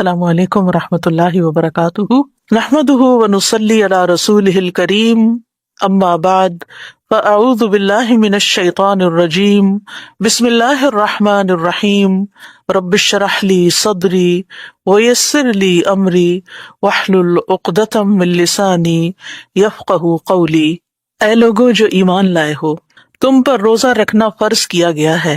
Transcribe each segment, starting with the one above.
السلام علیکم ورحمۃ اللہ وبرکاتہ نحمده ونصلی علی رسولہ الکریم اما بعد فاعوذ باللہ من الشیطان الرجیم بسم اللہ الرحمن الرحیم رب اشرح لی صدری ویسر لی امری واحلل عقدۃ من لسانی یفقہوا قولی۔ اے لوگو جو ایمان لائے ہو، تم پر روزہ رکھنا فرض کیا گیا ہے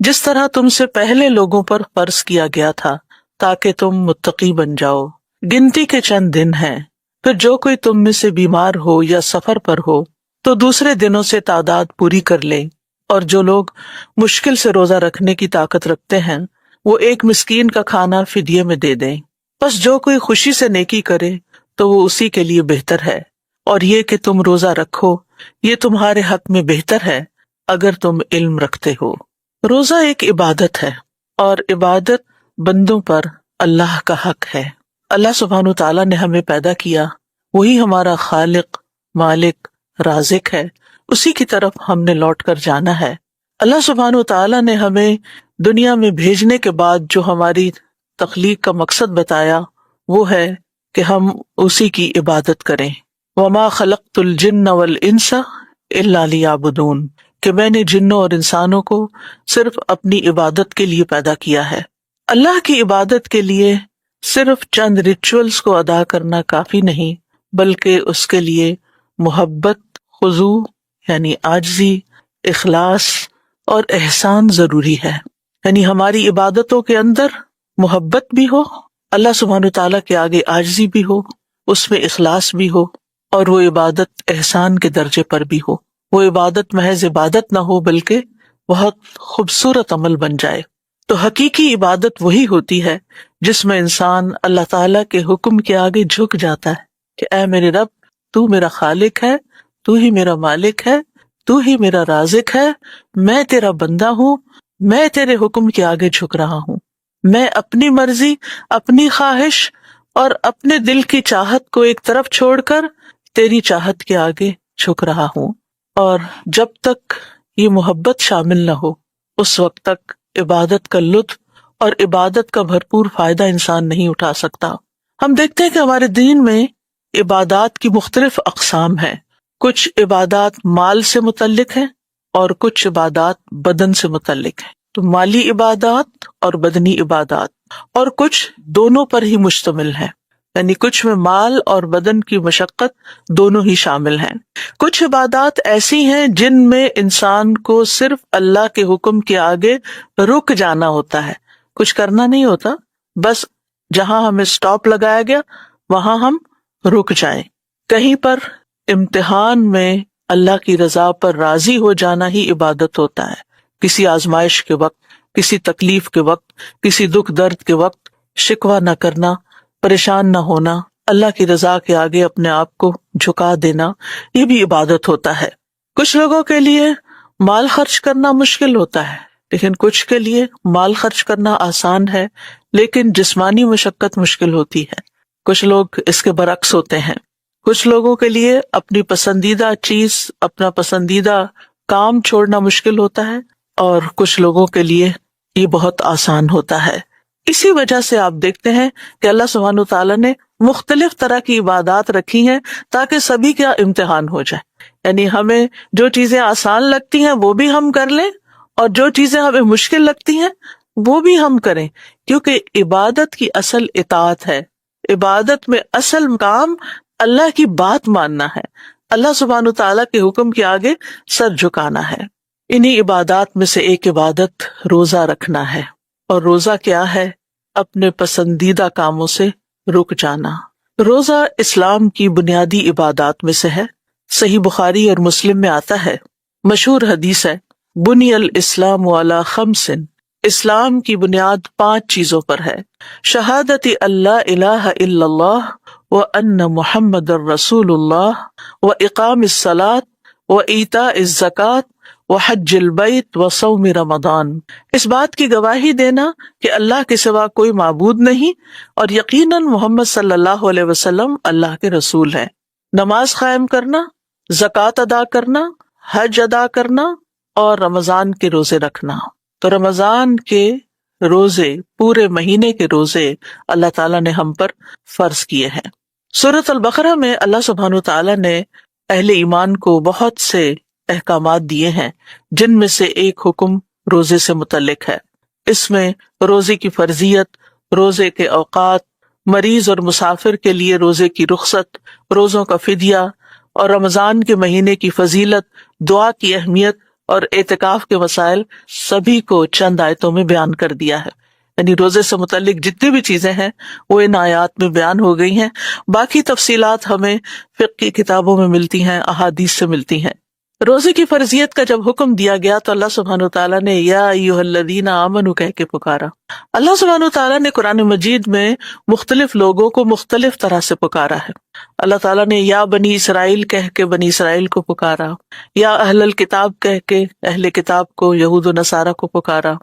جس طرح تم سے پہلے لوگوں پر فرض کیا گیا تھا تاکہ تم متقی بن جاؤ۔ گنتی کے چند دن ہیں، پھر جو کوئی تم میں سے بیمار ہو یا سفر پر ہو تو دوسرے دنوں سے تعداد پوری کر لے، اور جو لوگ مشکل سے روزہ رکھنے کی طاقت رکھتے ہیں وہ ایک مسکین کا کھانا فدیے میں دے دیں۔ بس جو کوئی خوشی سے نیکی کرے تو وہ اسی کے لیے بہتر ہے، اور یہ کہ تم روزہ رکھو یہ تمہارے حق میں بہتر ہے اگر تم علم رکھتے ہو۔ روزہ ایک عبادت ہے، اور عبادت بندوں پر اللہ کا حق ہے۔ اللہ سبحانہ تعالیٰ نے ہمیں پیدا کیا، وہی ہمارا خالق، مالک، رازق ہے، اسی کی طرف ہم نے لوٹ کر جانا ہے۔ اللہ سبحانہ تعالیٰ نے ہمیں دنیا میں بھیجنے کے بعد جو ہماری تخلیق کا مقصد بتایا وہ ہے کہ ہم اسی کی عبادت کریں۔ وما خلقت الجن والانس الا لیعبدون، کہ میں نے جنوں اور انسانوں کو صرف اپنی عبادت کے لیے پیدا کیا ہے۔ اللہ کی عبادت کے لیے صرف چند ریچولز کو ادا کرنا کافی نہیں، بلکہ اس کے لیے محبت، خضوع یعنی عاجزی، اخلاص اور احسان ضروری ہے۔ یعنی ہماری عبادتوں کے اندر محبت بھی ہو، اللہ سبحانہ تعالیٰ کے آگے عاجزی بھی ہو، اس میں اخلاص بھی ہو، اور وہ عبادت احسان کے درجے پر بھی ہو۔ وہ عبادت محض عبادت نہ ہو بلکہ بہت خوبصورت عمل بن جائے۔ تو حقیقی عبادت وہی ہوتی ہے جس میں انسان اللہ تعالیٰ کے حکم کے آگے جھک جاتا ہے کہ اے میرے رب، تو میرا خالق ہے، تو ہی میرا مالک ہے، تو ہی میرا رازق ہے، میں تیرا بندہ ہوں، میں تیرے حکم کے آگے جھک رہا ہوں، میں اپنی مرضی، اپنی خواہش اور اپنے دل کی چاہت کو ایک طرف چھوڑ کر تیری چاہت کے آگے جھک رہا ہوں۔ اور جب تک یہ محبت شامل نہ ہو اس وقت تک عبادت کا لطف اور عبادت کا بھرپور فائدہ انسان نہیں اٹھا سکتا۔ ہم دیکھتے ہیں کہ ہمارے دین میں عبادات کی مختلف اقسام ہیں۔ کچھ عبادات مال سے متعلق ہیں اور کچھ عبادات بدن سے متعلق ہیں، تو مالی عبادات اور بدنی عبادات، اور کچھ دونوں پر ہی مشتمل ہیں، یعنی کچھ میں مال اور بدن کی مشقت دونوں ہی شامل ہیں۔ کچھ عبادات ایسی ہیں جن میں انسان کو صرف اللہ کے حکم کے آگے رک جانا ہوتا ہے، کچھ کرنا نہیں ہوتا، بس جہاں ہمیں سٹاپ لگایا گیا وہاں ہم رک جائیں۔ کہیں پر امتحان میں اللہ کی رضا پر راضی ہو جانا ہی عبادت ہوتا ہے، کسی آزمائش کے وقت، کسی تکلیف کے وقت، کسی دکھ درد کے وقت شکوہ نہ کرنا، پریشان نہ ہونا، اللہ کی رضا کے آگے اپنے آپ کو جھکا دینا، یہ بھی عبادت ہوتا ہے۔ کچھ لوگوں کے لیے مال خرچ کرنا مشکل ہوتا ہے، لیکن کچھ کے لیے مال خرچ کرنا آسان ہے لیکن جسمانی مشقت مشکل ہوتی ہے۔ کچھ لوگ اس کے برعکس ہوتے ہیں۔ کچھ لوگوں کے لیے اپنی پسندیدہ چیز، اپنا پسندیدہ کام چھوڑنا مشکل ہوتا ہے، اور کچھ لوگوں کے لیے یہ بہت آسان ہوتا ہے۔ اسی وجہ سے آپ دیکھتے ہیں کہ اللہ سبحانہ تعالیٰ نے مختلف طرح کی عبادات رکھی ہیں تاکہ سبھی کا امتحان ہو جائے، یعنی ہمیں جو چیزیں آسان لگتی ہیں وہ بھی ہم کر لیں، اور جو چیزیں ہمیں مشکل لگتی ہیں وہ بھی ہم کریں، کیونکہ عبادت کی اصل اطاعت ہے۔ عبادت میں اصل کام اللہ کی بات ماننا ہے، اللہ سبحانہ تعالیٰ کے حکم کے آگے سر جھکانا ہے۔ انہی عبادات میں سے ایک عبادت روزہ رکھنا ہے، اور روزہ کیا ہے؟ اپنے پسندیدہ کاموں سے رک جانا۔ روزہ اسلام کی بنیادی عبادات میں سے ہے۔ صحیح بخاری اور مسلم میں آتا ہے، مشہور حدیث ہے، بنی الاسلام علی خمس، اسلام کی بنیاد 5 چیزوں پر ہے: شہادت اللہ الہ الا اللہ وان محمد الرسول اللہ واقام الصلاۃ وایتاء الزکوٰۃ وحج البیت وصوم رمضان۔ اس بات کی گواہی دینا کہ اللہ کے سوا کوئی معبود نہیں، اور یقیناً محمد صلی اللہ علیہ وسلم اللہ کے رسول ہیں۔ نماز قائم کرنا، زکوٰۃ ادا کرنا، حج ادا کرنا، اور رمضان کے روزے رکھنا۔ تو رمضان کے روزے، پورے مہینے کے روزے اللہ تعالیٰ نے ہم پر فرض کیے ہیں۔ سورۃ البقرہ میں اللہ سبحانہ تعالیٰ نے اہل ایمان کو بہت سے احکامات دیے ہیں، جن میں سے ایک حکم روزے سے متعلق ہے۔ اس میں روزے کی فرضیت، روزے کے اوقات، مریض اور مسافر کے لیے روزے کی رخصت، روزوں کا فدیہ اور رمضان کے مہینے کی فضیلت، دعا کی اہمیت اور اعتکاف کے مسائل سبھی کو چند آیتوں میں بیان کر دیا ہے۔ یعنی روزے سے متعلق جتنی بھی چیزیں ہیں وہ ان آیات میں بیان ہو گئی ہیں۔ باقی تفصیلات ہمیں فقہ کی کتابوں میں ملتی ہیں، احادیث سے ملتی ہیں۔ روزے کی فرضیت کا جب حکم دیا گیا تو اللہ سبحانہ وتعالیٰ نے یا ایھا الذین آمنوا کہہ کے پکارا۔ اللہ سبحانہ وتعالیٰ نے قرآن مجید میں مختلف لوگوں کو مختلف طرح سے پکارا ہے۔ اللہ تعالیٰ نے یا بنی اسرائیل کہہ کے بنی اسرائیل کو پکارا، یا اہل الکتاب کہہ کے اہل کتاب کو، یہود و نصارہ کو پکارا،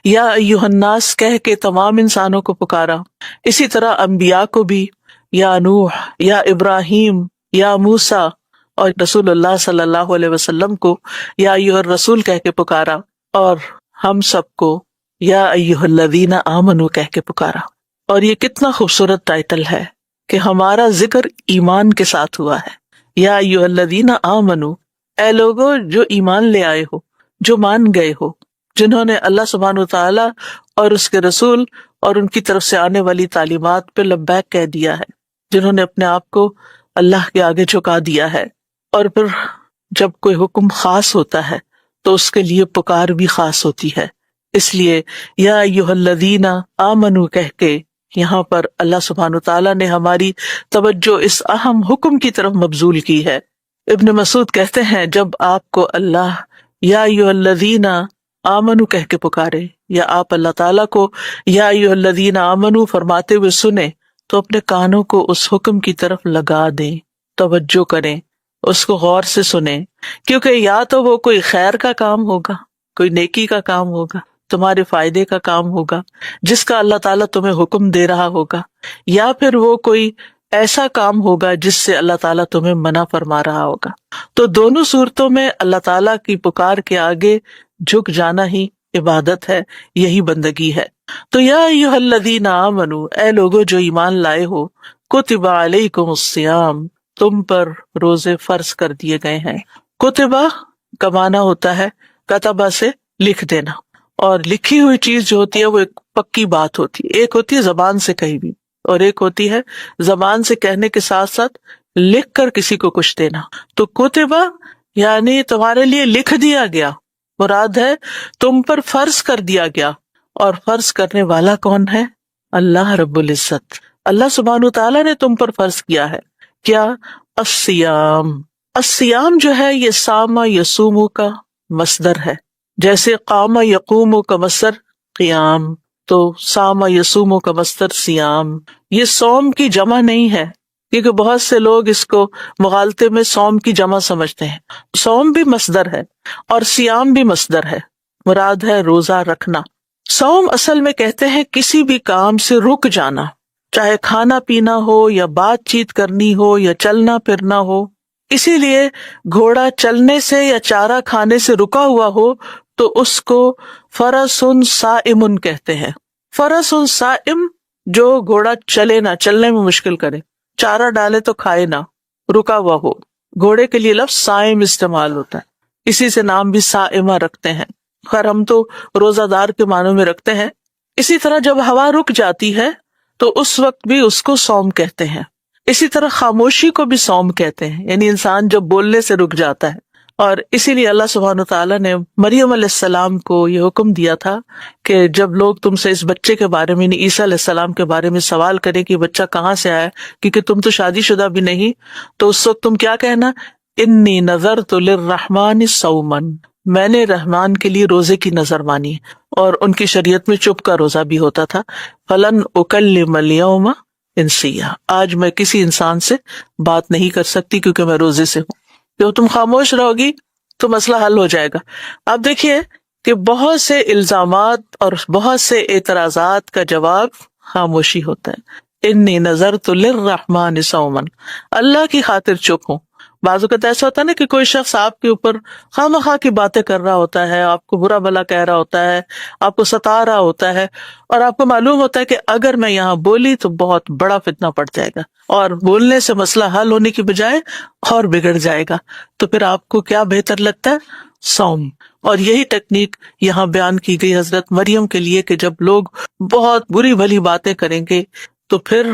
یا ایھا الناس کہہ کے تمام انسانوں کو پکارا۔ اسی طرح انبیاء کو بھی یا نوح، یا ابراہیم، یا موسیٰ، اور رسول اللہ صلی اللہ علیہ وسلم کو یا ایھا الرسول کہہ کے پکارا، اور ہم سب کو یا ایھا الذین آمنوا کہہ کے پکارا۔ اور یہ کتنا خوبصورت ٹائٹل ہے کہ ہمارا ذکر ایمان کے ساتھ ہوا ہے۔ یا ایھا الذین آمنوا، اے لوگو جو ایمان لے آئے ہو، جو مان گئے ہو، جنہوں نے اللہ سبحانہ وتعالی اور اس کے رسول اور ان کی طرف سے آنے والی تعلیمات پہ لبیک کہہ دیا ہے، جنہوں نے اپنے آپ کو اللہ کے آگے جھکا دیا ہے۔ اور پھر جب کوئی حکم خاص ہوتا ہے تو اس کے لیے پکار بھی خاص ہوتی ہے۔ اس لیے یا ایھا الذین آمنوا کہہ کے یہاں پر اللہ سبحانہ وتعالیٰ نے ہماری توجہ اس اہم حکم کی طرف مبذول کی ہے۔ ابن مسعود کہتے ہیں جب آپ کو اللہ یا ایھا الذین آمنوا کہہ کے پکارے، یا آپ اللہ تعالیٰ کو یا ایھا الذین آمنوا فرماتے ہوئے سنیں تو اپنے کانوں کو اس حکم کی طرف لگا دیں، توجہ کریں، اس کو غور سے سنیں، کیونکہ یا تو وہ کوئی خیر کا کام ہوگا، کوئی نیکی کا کام ہوگا، تمہارے فائدے کا کام ہوگا جس کا اللہ تعالیٰ تمہیں حکم دے رہا ہوگا، یا پھر وہ کوئی ایسا کام ہوگا جس سے اللہ تعالیٰ تمہیں منع فرما رہا ہوگا۔ تو دونوں صورتوں میں اللہ تعالیٰ کی پکار کے آگے جھک جانا ہی عبادت ہے، یہی بندگی ہے۔ تو یا ایھا الذین آمنوا، اے لوگو جو ایمان لائے ہو، کتب علیکم الصیام، تم پر روزے فرض کر دیے گئے ہیں۔ کتبہ کا معنی ہوتا ہے کتبہ سے لکھ دینا، اور لکھی ہوئی چیز جو ہوتی ہے وہ ایک پکی بات ہوتی ہے۔ ایک ہوتی ہے زبان سے کہی بھی، اور ایک ہوتی ہے زبان سے کہنے کے ساتھ ساتھ لکھ کر کسی کو کچھ دینا۔ تو کتبہ یعنی تمہارے لیے لکھ دیا گیا، مراد ہے تم پر فرض کر دیا گیا۔ اور فرض کرنے والا کون ہے؟ اللہ رب العزت۔ اللہ سبحانہ تعالیٰ نے تم پر فرض کیا ہے کیا؟ الصیام۔ الصیام جو ہے یہ صام یصوم کا مصدر ہے، جیسے قام یقوم کا مصدر قیام، تو صام یصوم کا مصدر صیام۔ یہ صوم کی جمع نہیں ہے، کیونکہ بہت سے لوگ اس کو مغالطے میں صوم کی جمع سمجھتے ہیں۔ صوم بھی مصدر ہے اور صیام بھی مصدر ہے، مراد ہے روزہ رکھنا۔ صوم اصل میں کہتے ہیں کسی بھی کام سے رک جانا، چاہے کھانا پینا ہو یا بات چیت کرنی ہو یا چلنا پھرنا ہو۔ اسی لیے گھوڑا چلنے سے یا چارہ کھانے سے رکا ہوا ہو تو اس کو فرس صائم کہتے ہیں۔ فرس صائم جو گھوڑا چلے نہ، چلنے میں مشکل کرے، چارہ ڈالے تو کھائے نہ، رکا ہوا ہو۔ گھوڑے کے لیے لفظ صائم استعمال ہوتا ہے، اسی سے نام بھی صائمہ رکھتے ہیں۔ خیر ہم تو روزہ دار کے معنوں میں رکھتے ہیں۔ اسی طرح جب ہوا رک جاتی ہے تو اس وقت بھی اس کو صوم کہتے ہیں۔ اسی طرح خاموشی کو بھی صوم کہتے ہیں، یعنی انسان جب بولنے سے رک جاتا ہے۔ اور اسی لیے اللہ سبحانہ تعالیٰ نے مریم علیہ السلام کو یہ حکم دیا تھا کہ جب لوگ تم سے اس بچے کے بارے میں، یعنی عیسیٰ علیہ السلام کے بارے میں سوال کریں کہ بچہ کہاں سے آیا، کیونکہ تم تو شادی شدہ بھی نہیں، تو اس وقت تم کیا کہنا؟ انی نذرت للرحمن صوما، میں نے رحمان کے لیے روزے کی نظر مانی۔ اور ان کی شریعت میں چپ کا روزہ بھی ہوتا تھا۔ فلن اکلم اليوم انسیا، آج میں کسی انسان سے بات نہیں کر سکتی کیونکہ میں روزے سے ہوں۔ جو تم خاموش رہو گی تو مسئلہ حل ہو جائے گا۔ آپ دیکھیے کہ بہت سے الزامات اور بہت سے اعتراضات کا جواب خاموشی ہوتا ہے۔ انی نذرت للرحمن صوما، اللہ کی خاطر چپ ہوں۔ بعض اوقات ایسا ہوتا ہے نا کہ کوئی شخص آپ کے اوپر خواہ مخواہ کی باتیں کر رہا ہوتا ہے، آپ کو برا بھلا کہہ رہا ہوتا ہے، آپ کو ستا رہا ہوتا ہے، اور آپ کو معلوم ہوتا ہے کہ اگر میں یہاں بولی تو بہت بڑا فتنہ پڑ جائے گا اور بولنے سے مسئلہ حل ہونے کی بجائے اور بگڑ جائے گا، تو پھر آپ کو کیا بہتر لگتا ہے؟ صوم. اور یہی ٹیکنیک یہاں بیان کی گئی حضرت مریم کے لیے کہ جب لوگ بہت بری بھلی باتیں کریں گے تو پھر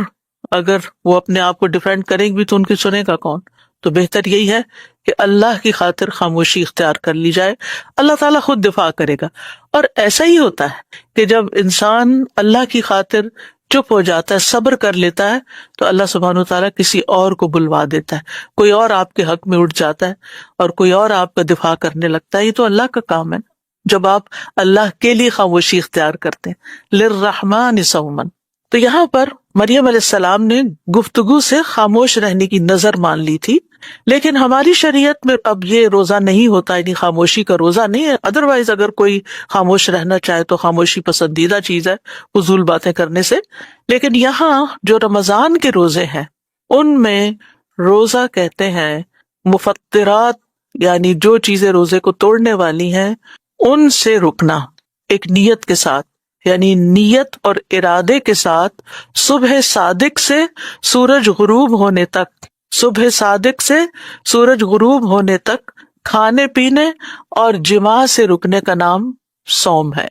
اگر وہ اپنے آپ کو ڈیفینڈ کریں گی تو ان کی سنے گا کون؟ تو بہتر یہی ہے کہ اللہ کی خاطر خاموشی اختیار کر لی جائے، اللہ تعالیٰ خود دفاع کرے گا. اور ایسا ہی ہوتا ہے کہ جب انسان اللہ کی خاطر چپ ہو جاتا ہے، صبر کر لیتا ہے، تو اللہ سبحانہ و تعالیٰ کسی اور کو بلوا دیتا ہے، کوئی اور آپ کے حق میں اٹھ جاتا ہے اور کوئی اور آپ کا دفاع کرنے لگتا ہے. یہ تو اللہ کا کام ہے جب آپ اللہ کے لیے خاموشی اختیار کرتے ہیں. للرحمن صوما. تو یہاں پر مریم علیہ السلام نے گفتگو سے خاموش رہنے کی نظر مان لی تھی، لیکن ہماری شریعت میں اب یہ روزہ نہیں ہوتا، یعنی خاموشی کا روزہ نہیں ہے. ادروائز اگر کوئی خاموش رہنا چاہے تو خاموشی پسندیدہ چیز ہے فضول باتیں کرنے سے. لیکن یہاں جو رمضان کے روزے ہیں ان میں روزہ کہتے ہیں مفطرات، یعنی جو چیزیں روزے کو توڑنے والی ہیں ان سے رکنا ایک نیت کے ساتھ، یعنی نیت اور ارادے کے ساتھ صبح صادق سے سورج غروب ہونے تک، صبح صادق سے سورج غروب ہونے تک کھانے پینے اور جماع سے رکنے کا نام صوم ہے.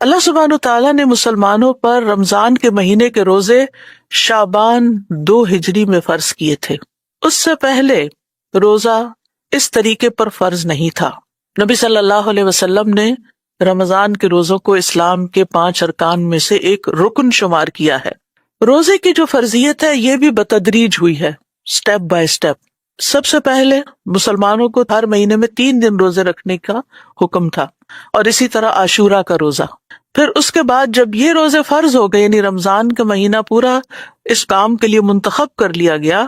اللہ سبحانہ تعالیٰ نے مسلمانوں پر رمضان کے مہینے کے روزے شعبان 2 ہجری میں فرض کیے تھے. اس سے پہلے روزہ اس طریقے پر فرض نہیں تھا. نبی صلی اللہ علیہ وسلم نے رمضان کے روزوں کو اسلام کے 5 ارکان میں سے ایک رکن شمار کیا ہے. روزے کی جو فرضیت ہے یہ بھی بتدریج ہوئی ہے، سٹیپ بائی سٹیپ. سب سے پہلے مسلمانوں کو ہر مہینے میں 3 دن روزے رکھنے کا حکم تھا، اور اسی طرح عاشورہ کا روزہ. پھر اس کے بعد جب یہ روزے فرض ہو گئے، یعنی رمضان کا مہینہ پورا اس کام کے لیے منتخب کر لیا گیا،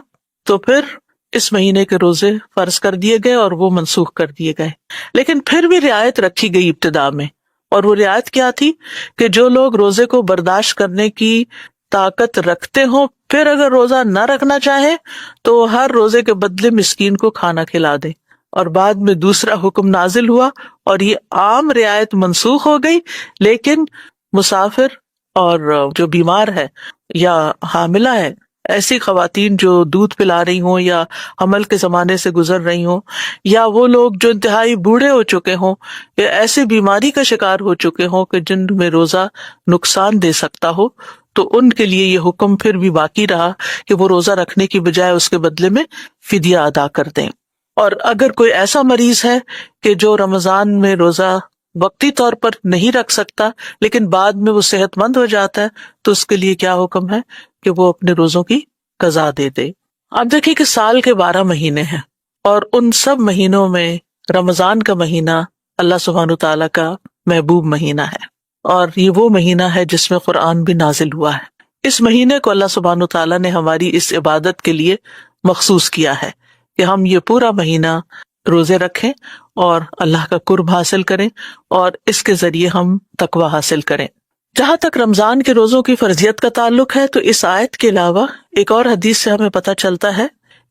تو پھر اس مہینے کے روزے فرض کر دیے گئے اور وہ منسوخ کر دیے گئے. لیکن پھر بھی رعایت رکھی گئی ابتدا میں، اور وہ رعایت کیا تھی کہ جو لوگ روزے کو برداشت کرنے کی طاقت رکھتے ہوں، پھر اگر روزہ نہ رکھنا چاہے تو ہر روزے کے بدلے مسکین کو کھانا کھلا دے. اور بعد میں دوسرا حکم نازل ہوا اور یہ عام رعایت منسوخ ہو گئی، لیکن مسافر اور جو بیمار ہے یا حاملہ ہے، ایسی خواتین جو دودھ پلا رہی ہوں یا حمل کے زمانے سے گزر رہی ہوں، یا وہ لوگ جو انتہائی بوڑھے ہو چکے ہوں یا ایسی بیماری کا شکار ہو چکے ہوں کہ جن میں روزہ نقصان دے سکتا ہو، تو ان کے لیے یہ حکم پھر بھی باقی رہا کہ وہ روزہ رکھنے کی بجائے اس کے بدلے میں فدیہ ادا کر دیں. اور اگر کوئی ایسا مریض ہے کہ جو رمضان میں روزہ وقتی طور پر نہیں رکھ سکتا لیکن بعد میں وہ صحت مند ہو جاتا ہے، تو اس کے لیے کیا حکم ہے کہ وہ اپنے روزوں کی قضا دے دے. اب دیکھیں کہ سال کے 12 مہینے ہیں، اور ان سب مہینوں میں رمضان کا مہینہ اللہ سبحانہ تعالیٰ کا محبوب مہینہ ہے، اور یہ وہ مہینہ ہے جس میں قرآن بھی نازل ہوا ہے. اس مہینے کو اللہ سبحانہ تعالیٰ نے ہماری اس عبادت کے لیے مخصوص کیا ہے کہ ہم یہ پورا مہینہ روزے رکھیں اور اللہ کا قرب حاصل کریں، اور اس کے ذریعے ہم تقوی حاصل کریں. جہاں تک رمضان کے روزوں کی فرضیت کا تعلق ہے تو اس آیت کے علاوہ ایک اور حدیث سے ہمیں پتہ چلتا ہے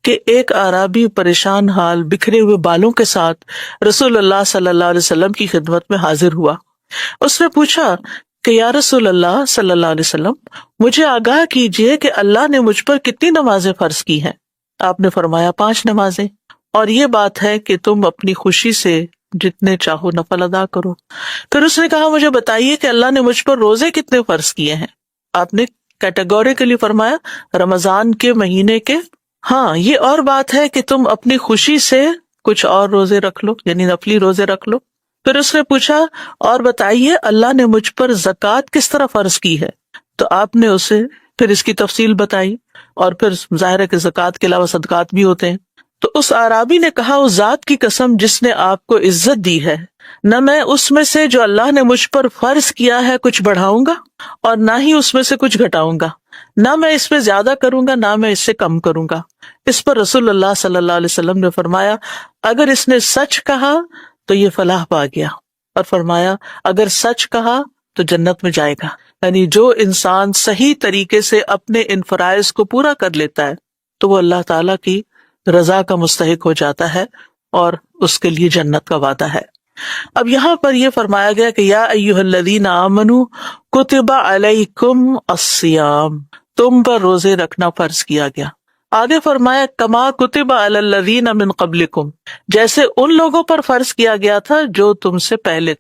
کہ ایک اعرابی پریشان حال بکھرے ہوئے بالوں کے ساتھ رسول اللہ صلی اللہ علیہ وسلم کی خدمت میں حاضر ہوا. اس نے پوچھا کہ یا رسول اللہ صلی اللہ علیہ وسلم، مجھے آگاہ کیجئے کہ اللہ نے مجھ پر کتنی نمازیں فرض کی ہیں؟ آپ نے فرمایا 5 نمازیں، اور یہ بات ہے کہ تم اپنی خوشی سے جتنے چاہو نفل ادا کرو. پھر اس نے کہا مجھے بتائیے کہ اللہ نے مجھ پر روزے کتنے فرض کیے ہیں؟ آپ نے کیٹیگوریکلی فرمایا رمضان کے مہینے کے. ہاں، یہ اور بات ہے کہ تم اپنی خوشی سے کچھ اور روزے رکھ لو، یعنی نفلی روزے رکھ لو. پھر اس نے پوچھا اور بتائیے اللہ نے مجھ پر زکوٰۃ کس طرح فرض کی ہے؟ تو آپ نے اسے پھر اس کی تفصیل بتائی، اور پھر ظاہر ہے کہ زکوٰۃ کے علاوہ صدقات بھی ہوتے ہیں. تو اس اعرابی نے کہا اس ذات کی قسم جس نے آپ کو عزت دی ہے، نہ میں اس میں سے جو اللہ نے مجھ پر فرض کیا ہے کچھ بڑھاؤں گا، اور نہ ہی اس میں سے کچھ گھٹاؤں گا، نہ میں اس میں زیادہ کروں گا نہ میں اس سے کم کروں گا. اس پر رسول اللہ صلی اللہ علیہ وسلم نے فرمایا اگر اس نے سچ کہا تو یہ فلاح پا گیا، اور فرمایا اگر سچ کہا تو جنت میں جائے گا. یعنی جو انسان صحیح طریقے سے اپنے ان فرائض کو پورا کر لیتا ہے تو وہ اللہ تعالیٰ کی رضا کا مستحق ہو جاتا ہے اور اس کے لیے جنت کا وعدہ ہے۔ اب یہاں پر یہ فرمایا گیا کہ یا ایھا الذین آمنوا کتب علیکم الصیام، تم پر روزے رکھنا فرض کیا گیا۔ آگے فرمایا کما کتب علی الذین من قبلکم، جیسے ان لوگوں پر فرض کیا گیا تھا جو تم سے پہلے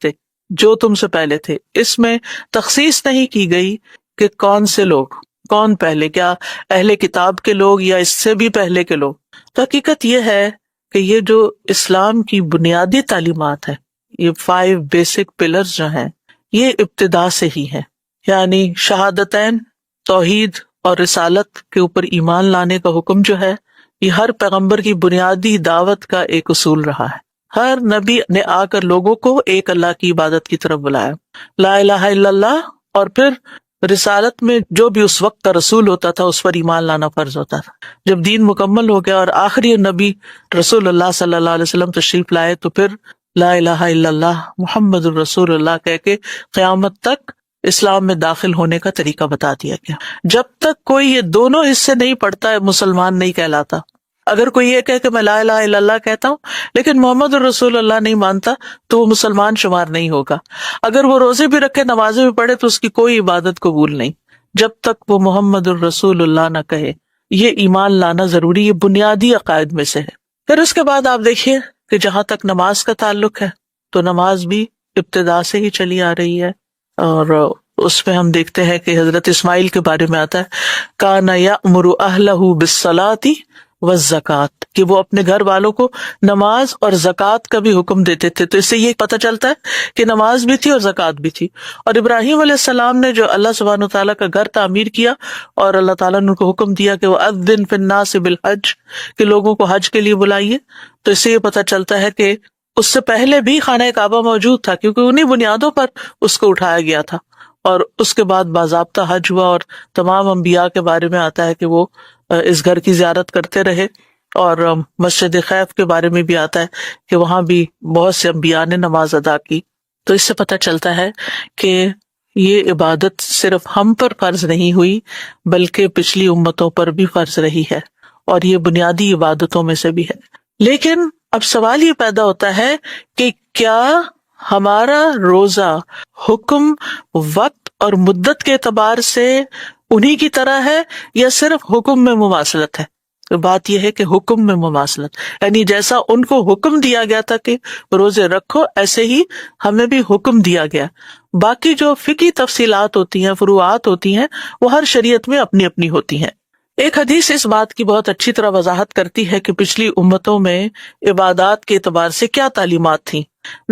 تھے۔ اس میں تخصیص نہیں کی گئی کہ کون سے لوگ، کون پہلے، کیا اہل کتاب کے لوگ یا اس سے بھی پہلے کے لوگ۔ تو حقیقت یہ ہے کہ یہ جو اسلام کی بنیادی تعلیمات ہے، یہ 5 بیسک پلرز جو ہیں، یہ ابتدا سے ہی ہیں، یعنی شہادتین، توحید اور رسالت کے اوپر ایمان لانے کا حکم جو ہے، یہ ہر پیغمبر کی بنیادی دعوت کا ایک اصول رہا ہے۔ ہر نبی نے آ کر لوگوں کو ایک اللہ کی عبادت کی طرف بلایا، لا الہ الا اللہ، اور پھر رسالت میں جو بھی اس وقت کا رسول ہوتا تھا اس پر ایمان لانا فرض ہوتا تھا۔ جب دین مکمل ہو گیا اور آخری نبی رسول اللہ صلی اللہ علیہ وسلم تشریف لائے تو پھر لا الہ الا اللہ محمد الرسول اللہ کہہ کے قیامت تک اسلام میں داخل ہونے کا طریقہ بتا دیا گیا۔ جب تک کوئی یہ دونوں حصے نہیں پڑھتا ہے مسلمان نہیں کہلاتا۔ اگر کوئی یہ کہے کہ میں لا الہ الا اللہ کہتا ہوں لیکن محمد الرسول اللہ نہیں مانتا تو وہ مسلمان شمار نہیں ہوگا۔ اگر وہ روزے بھی رکھے، نمازیں بھی پڑھے، تو اس کی کوئی عبادت قبول نہیں جب تک وہ محمد الرسول اللہ نہ کہے۔ یہ ایمان لانا ضروری، یہ بنیادی عقائد میں سے ہے۔ پھر اس کے بعد آپ دیکھیے کہ جہاں تک نماز کا تعلق ہے تو نماز بھی ابتدا سے ہی چلی آ رہی ہے، اور اس میں ہم دیکھتے ہیں کہ حضرت اسماعیل کے بارے میں آتا ہے کان یأمر اہلہ بالصلاۃ والزکوٰۃ، کہ وہ اپنے گھر والوں کو نماز اور زکوٰۃ کا بھی حکم دیتے تھے۔ تو اس سے یہ پتہ چلتا ہے کہ نماز بھی تھی اور زکوٰۃ بھی تھی۔ اور ابراہیم علیہ السلام نے جو اللہ سبحانہ وتعالیٰ کا گھر تعمیر کیا اور اللہ تعالیٰ نے ان کو حکم دیا کہ وَأَذِّن فِي النَّاسِ بِالْحَجِّ، کہ لوگوں کو حج کے لیے بلائیے، تو اس سے یہ پتہ چلتا ہے کہ اس سے پہلے بھی خانہ کعبہ موجود تھا، کیونکہ انہی بنیادوں پر اس کو اٹھایا گیا تھا، اور اس کے بعد باضابطہ حج ہوا۔ اور تمام انبیاء کے بارے میں آتا ہے کہ وہ اس گھر کی زیارت کرتے رہے، اور مسجد خیف کے بارے میں بھی آتا ہے کہ وہاں بھی بہت سے انبیاء نے نماز ادا کی۔ تو اس سے پتہ چلتا ہے کہ یہ عبادت صرف ہم پر فرض نہیں ہوئی بلکہ پچھلی امتوں پر بھی فرض رہی ہے، اور یہ بنیادی عبادتوں میں سے بھی ہے۔ لیکن اب سوال یہ پیدا ہوتا ہے کہ کیا ہمارا روزہ حکم، وقت اور مدت کے اعتبار سے انہی کی طرح ہے یا صرف حکم میں مماثلت ہے؟ تو بات یہ ہے کہ حکم میں مماثلت، یعنی جیسا ان کو حکم دیا گیا تھا کہ روزے رکھو، ایسے ہی ہمیں بھی حکم دیا گیا۔ باقی جو فقہی تفصیلات ہوتی ہیں، فروعات ہوتی ہیں، وہ ہر شریعت میں اپنی اپنی ہوتی ہیں۔ ایک حدیث اس بات کی بہت اچھی طرح وضاحت کرتی ہے کہ پچھلی امتوں میں عبادات کے اعتبار سے کیا تعلیمات تھیں۔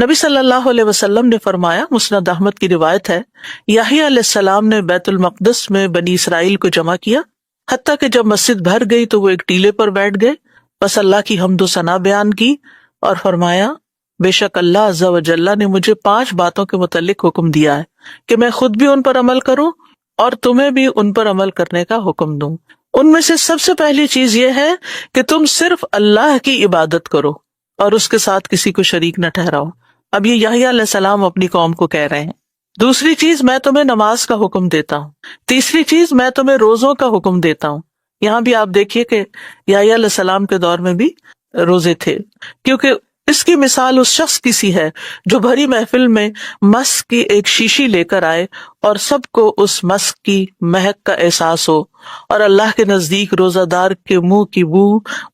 نبی صلی اللہ علیہ وسلم نے فرمایا، مسند احمد کی روایت ہے، یحییٰ علیہ السلام نے بیت المقدس میں بنی اسرائیل کو جمع کیا، حتیٰ کہ جب مسجد بھر گئی تو وہ ایک ٹیلے پر بیٹھ گئے، بس اللہ کی حمد و ثنا بیان کی اور فرمایا بے شک اللہ عز و جل نے مجھے 5 باتوں کے متعلق حکم دیا ہے کہ میں خود بھی ان پر عمل کروں اور تمہیں بھی ان پر عمل کرنے کا حکم دوں۔ ان میں سے سب سے پہلی چیز یہ ہے کہ تم صرف اللہ کی عبادت کرو اور اس کے ساتھ کسی کو شریک نہ ٹھہراؤ۔ اب یہ یحییٰ علیہ السلام اپنی قوم کو کہہ رہے ہیں۔ دوسری چیز، میں تمہیں نماز کا حکم دیتا ہوں۔ تیسری چیز، میں تمہیں روزوں کا حکم دیتا ہوں۔ یہاں بھی آپ دیکھیے کہ یحییٰ علیہ السلام کے دور میں بھی روزے تھے، کیونکہ اس کی مثال اس شخص کی سی ہے جو بھری محفل میں مسک کی ایک شیشی لے کر آئے اور سب کو اس مسک کی مہک کا احساس ہو، اور اللہ کے نزدیک روزہ دار کے منہ کی بو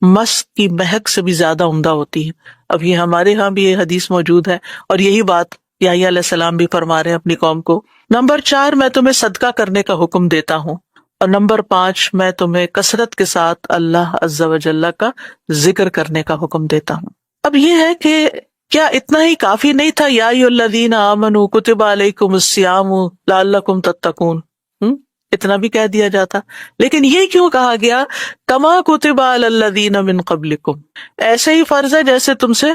مسک کی مہک سے بھی زیادہ عمدہ ہوتی ہے۔ اب یہ ہمارے ہاں بھی یہ حدیث موجود ہے، اور یہی بات یحییٰ علیہ السلام بھی فرما رہے ہیں اپنی قوم کو۔ نمبر 4، میں تمہیں صدقہ کرنے کا حکم دیتا ہوں، اور نمبر 5، میں تمہیں کثرت کے ساتھ اللہ عز و جل کا ذکر کرنے کا حکم دیتا ہوں۔ اب یہ ہے کہ کیا اتنا ہی کافی نہیں تھا؟ یا ایھا الذین آمنوا کتب علیکم الصیام لعلکم تتقون، اتنا بھی کہہ دیا جاتا، لیکن یہ کیوں کہا گیا کما کتب علی الذین من قبلکم، ایسے ہی فرض ہے جیسے تم سے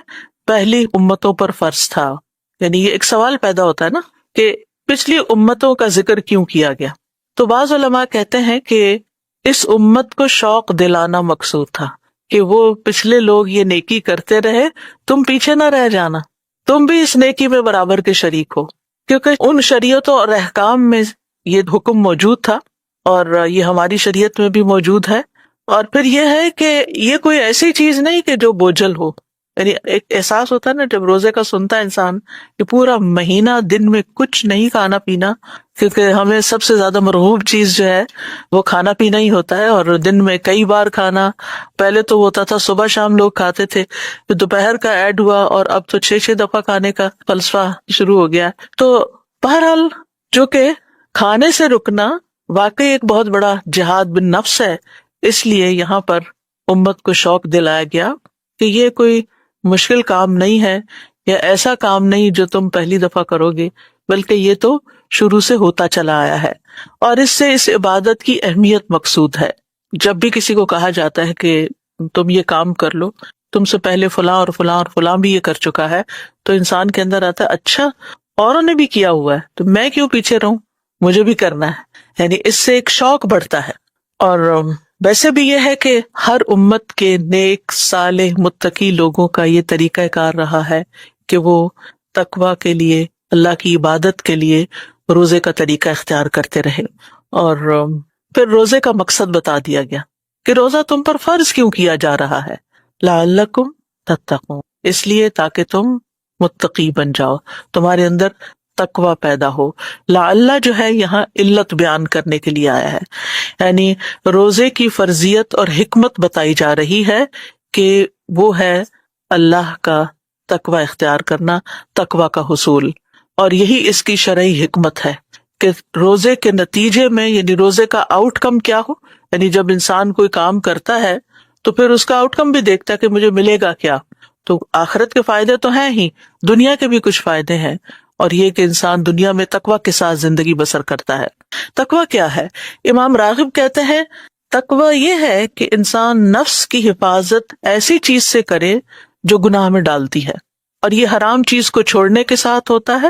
پہلی امتوں پر فرض تھا۔ یعنی یہ ایک سوال پیدا ہوتا ہے نا کہ پچھلی امتوں کا ذکر کیوں کیا گیا؟ تو بعض علماء کہتے ہیں کہ اس امت کو شوق دلانا مقصود تھا کہ وہ پچھلے لوگ یہ نیکی کرتے رہے، تم پیچھے نہ رہ جانا، تم بھی اس نیکی میں برابر کے شریک ہو، کیونکہ ان شریعتوں اور احکام میں یہ حکم موجود تھا، اور یہ ہماری شریعت میں بھی موجود ہے، اور پھر یہ ہے کہ یہ کوئی ایسی چیز نہیں کہ جو بوجھل ہو، یعنی ایک احساس ہوتا ہے نا جب روزے کا سنتا ہے انسان کہ پورا مہینہ دن میں کچھ نہیں کھانا پینا، کیونکہ ہمیں سب سے زیادہ مرغوب چیز جو ہے وہ کھانا پینا ہی ہوتا ہے، اور دن میں کئی بار کھانا. پہلے تو ہوتا تھا صبح شام لوگ کھاتے تھے، پھر دوپہر کا ایڈ ہوا، اور اب تو 6 دفعہ کھانے کا فلسفہ شروع ہو گیا. تو بہرحال جو کہ کھانے سے رکنا واقعی ایک بہت بڑا جہاد بن نفس ہے. اس لیے یہاں پر امت کو شوق دلایا گیا کہ یہ کوئی مشکل کام نہیں ہے، یا ایسا کام نہیں جو تم پہلی دفعہ کرو گے، بلکہ یہ تو شروع سے ہوتا چلا آیا ہے. اور اس سے اس عبادت کی اہمیت مقصود ہے. جب بھی کسی کو کہا جاتا ہے کہ تم یہ کام کر لو، تم سے پہلے فلاں اور فلاں اور فلاں بھی یہ کر چکا ہے، تو انسان کے اندر آتا ہے اچھا اوروں نے بھی کیا ہوا ہے تو میں کیوں پیچھے رہوں، مجھے بھی کرنا ہے. یعنی اس سے ایک شوق بڑھتا ہے. اور ویسے بھی یہ ہے کہ ہر امت کے نیک صالح متقی لوگوں کا یہ طریقہ کار رہا ہے کہ وہ تقویٰ کے لیے، اللہ کی عبادت کے لیے روزے کا طریقہ اختیار کرتے رہے. اور پھر روزے کا مقصد بتا دیا گیا کہ روزہ تم پر فرض کیوں کیا جا رہا ہے، لعلکم تتقون، اس لیے تاکہ تم متقی بن جاؤ، تمہارے اندر تقویٰ پیدا ہو. لعل جو ہے یہاں علت بیان کرنے کے لیے آیا ہے، یعنی روزے کی فرضیت اور حکمت بتائی جا رہی ہے کہ وہ ہے اللہ کا تقویٰ اختیار کرنا، تقویٰ کا حصول. اور یہی اس کی شرعی حکمت ہے کہ روزے کے نتیجے میں، یعنی روزے کا آؤٹ کم کیا ہو. یعنی جب انسان کوئی کام کرتا ہے تو پھر اس کا آؤٹ کم بھی دیکھتا ہے کہ مجھے ملے گا کیا. تو آخرت کے فائدے تو ہیں ہی، دنیا کے بھی کچھ فائدے ہیں، اور یہ کہ انسان دنیا میں تقویٰ کے ساتھ زندگی بسر کرتا ہے. تقویٰ کیا ہے؟ امام راغب کہتے ہیں تقویٰ یہ ہے کہ انسان نفس کی حفاظت ایسی چیز سے کرے جو گناہ میں ڈالتی ہے، اور یہ حرام چیز کو چھوڑنے کے ساتھ ہوتا ہے،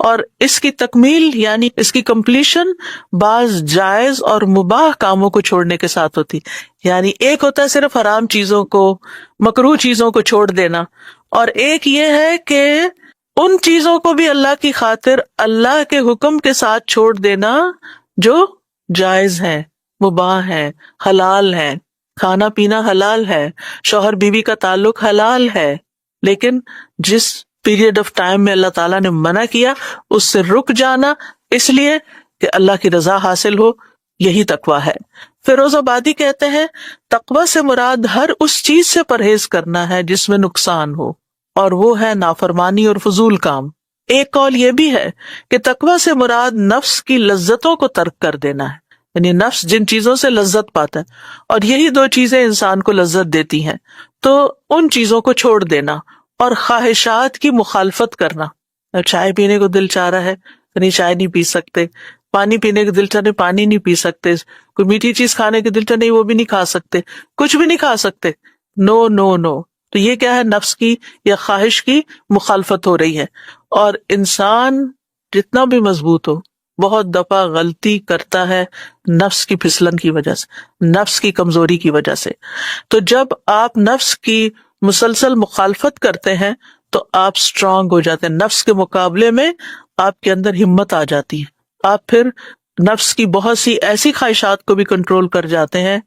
اور اس کی تکمیل یعنی اس کی کمپلیشن بعض جائز اور مباح کاموں کو چھوڑنے کے ساتھ ہوتی. یعنی ایک ہوتا ہے صرف حرام چیزوں کو، مکروہ چیزوں کو چھوڑ دینا، اور ایک یہ ہے کہ ان چیزوں کو بھی اللہ کی خاطر اللہ کے حکم کے ساتھ چھوڑ دینا جو جائز ہے، مباح ہے، حلال ہے. کھانا پینا حلال ہے، شوہر بیوی کا تعلق حلال ہے، لیکن جس پیریڈ آف ٹائم میں اللہ تعالیٰ نے منع کیا اس سے رک جانا، اس لیے کہ اللہ کی رضا حاصل ہو، یہی تقویٰ ہے. فیروز آبادی کہتے ہیں تقویٰ سے مراد ہر اس چیز سے پرہیز کرنا ہے جس میں نقصان ہو، اور وہ ہے نافرمانی اور فضول کام. ایک قول یہ بھی ہے کہ تقویٰ سے مراد نفس کی لذتوں کو ترک کر دینا ہے، یعنی نفس جن چیزوں سے لذت پاتا ہے، اور یہی دو چیزیں انسان کو لذت دیتی ہیں، تو ان چیزوں کو چھوڑ دینا اور خواہشات کی مخالفت کرنا. چائے پینے کو دل چاہ رہا ہے یعنی چائے نہیں پی سکتے، پانی پینے کے دل چاہ رہے پانی نہیں پی سکتے، کوئی میٹھی چیز کھانے کے دل چاہ نہیں وہ بھی نہیں کھا سکتے، کچھ بھی نہیں کھا سکتے، نو نو نو. تو یہ کیا ہے؟ نفس کی یا خواہش کی مخالفت ہو رہی ہے. اور انسان جتنا بھی مضبوط ہو بہت دفعہ غلطی کرتا ہے نفس کی پھسلن کی وجہ سے، نفس کی کمزوری کی وجہ سے. تو جب آپ نفس کی مسلسل مخالفت کرتے ہیں تو آپ اسٹرانگ ہو جاتے ہیں، نفس کے مقابلے میں آپ کے اندر ہمت آ جاتی ہے، آپ پھر نفس کی بہت سی ایسی خواہشات کو بھی کنٹرول کر جاتے ہیں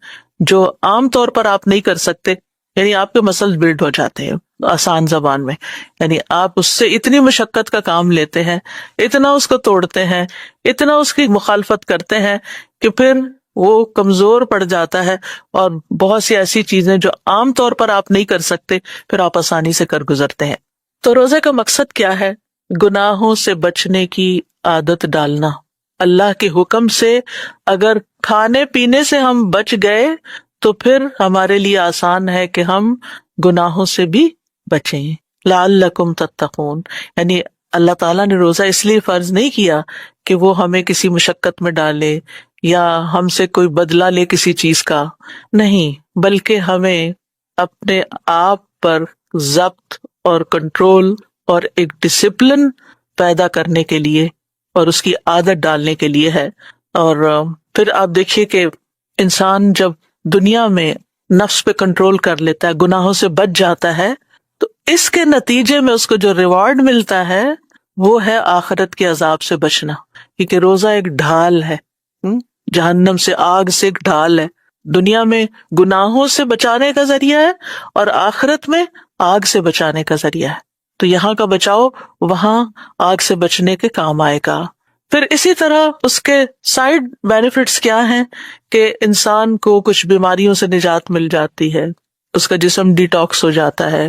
جو عام طور پر آپ نہیں کر سکتے. یعنی آپ کے مسلز بلڈ ہو جاتے ہیں آسان زبان میں، یعنی آپ اس سے اتنی مشقت کا کام لیتے ہیں، اتنا اس کو توڑتے ہیں، اتنا اس کی مخالفت کرتے ہیں کہ پھر وہ کمزور پڑ جاتا ہے، اور بہت سی ایسی چیزیں جو عام طور پر آپ نہیں کر سکتے پھر آپ آسانی سے کر گزرتے ہیں. تو روزے کا مقصد کیا ہے؟ گناہوں سے بچنے کی عادت ڈالنا. اللہ کے حکم سے اگر کھانے پینے سے ہم بچ گئے تو پھر ہمارے لیے آسان ہے کہ ہم گناہوں سے بھی بچیں. لعلکم تتقون، یعنی اللہ تعالیٰ نے روزہ اس لیے فرض نہیں کیا کہ وہ ہمیں کسی مشقت میں ڈالے یا ہم سے کوئی بدلہ لے کسی چیز کا، نہیں، بلکہ ہمیں اپنے آپ پر ضبط اور کنٹرول اور ایک ڈسپلن پیدا کرنے کے لیے اور اس کی عادت ڈالنے کے لیے ہے. اور پھر آپ دیکھیے کہ انسان جب دنیا میں نفس پہ کنٹرول کر لیتا ہے، گناہوں سے بچ جاتا ہے، تو اس کے نتیجے میں اس کو جو ریوارڈ ملتا ہے وہ ہے آخرت کے عذاب سے بچنا. کیونکہ روزہ ایک ڈھال ہے، جہنم سے، آگ سے ایک ڈھال ہے. دنیا میں گناہوں سے بچانے کا ذریعہ ہے اور آخرت میں آگ سے بچانے کا ذریعہ ہے. تو یہاں کا بچاؤ وہاں آگ سے بچنے کے کام آئے گا. پھر اسی طرح اس کے سائیڈ بینیفٹس کیا ہیں کہ انسان کو کچھ بیماریوں سے نجات مل جاتی ہے، اس کا جسم ڈیٹاکس ہو جاتا ہے،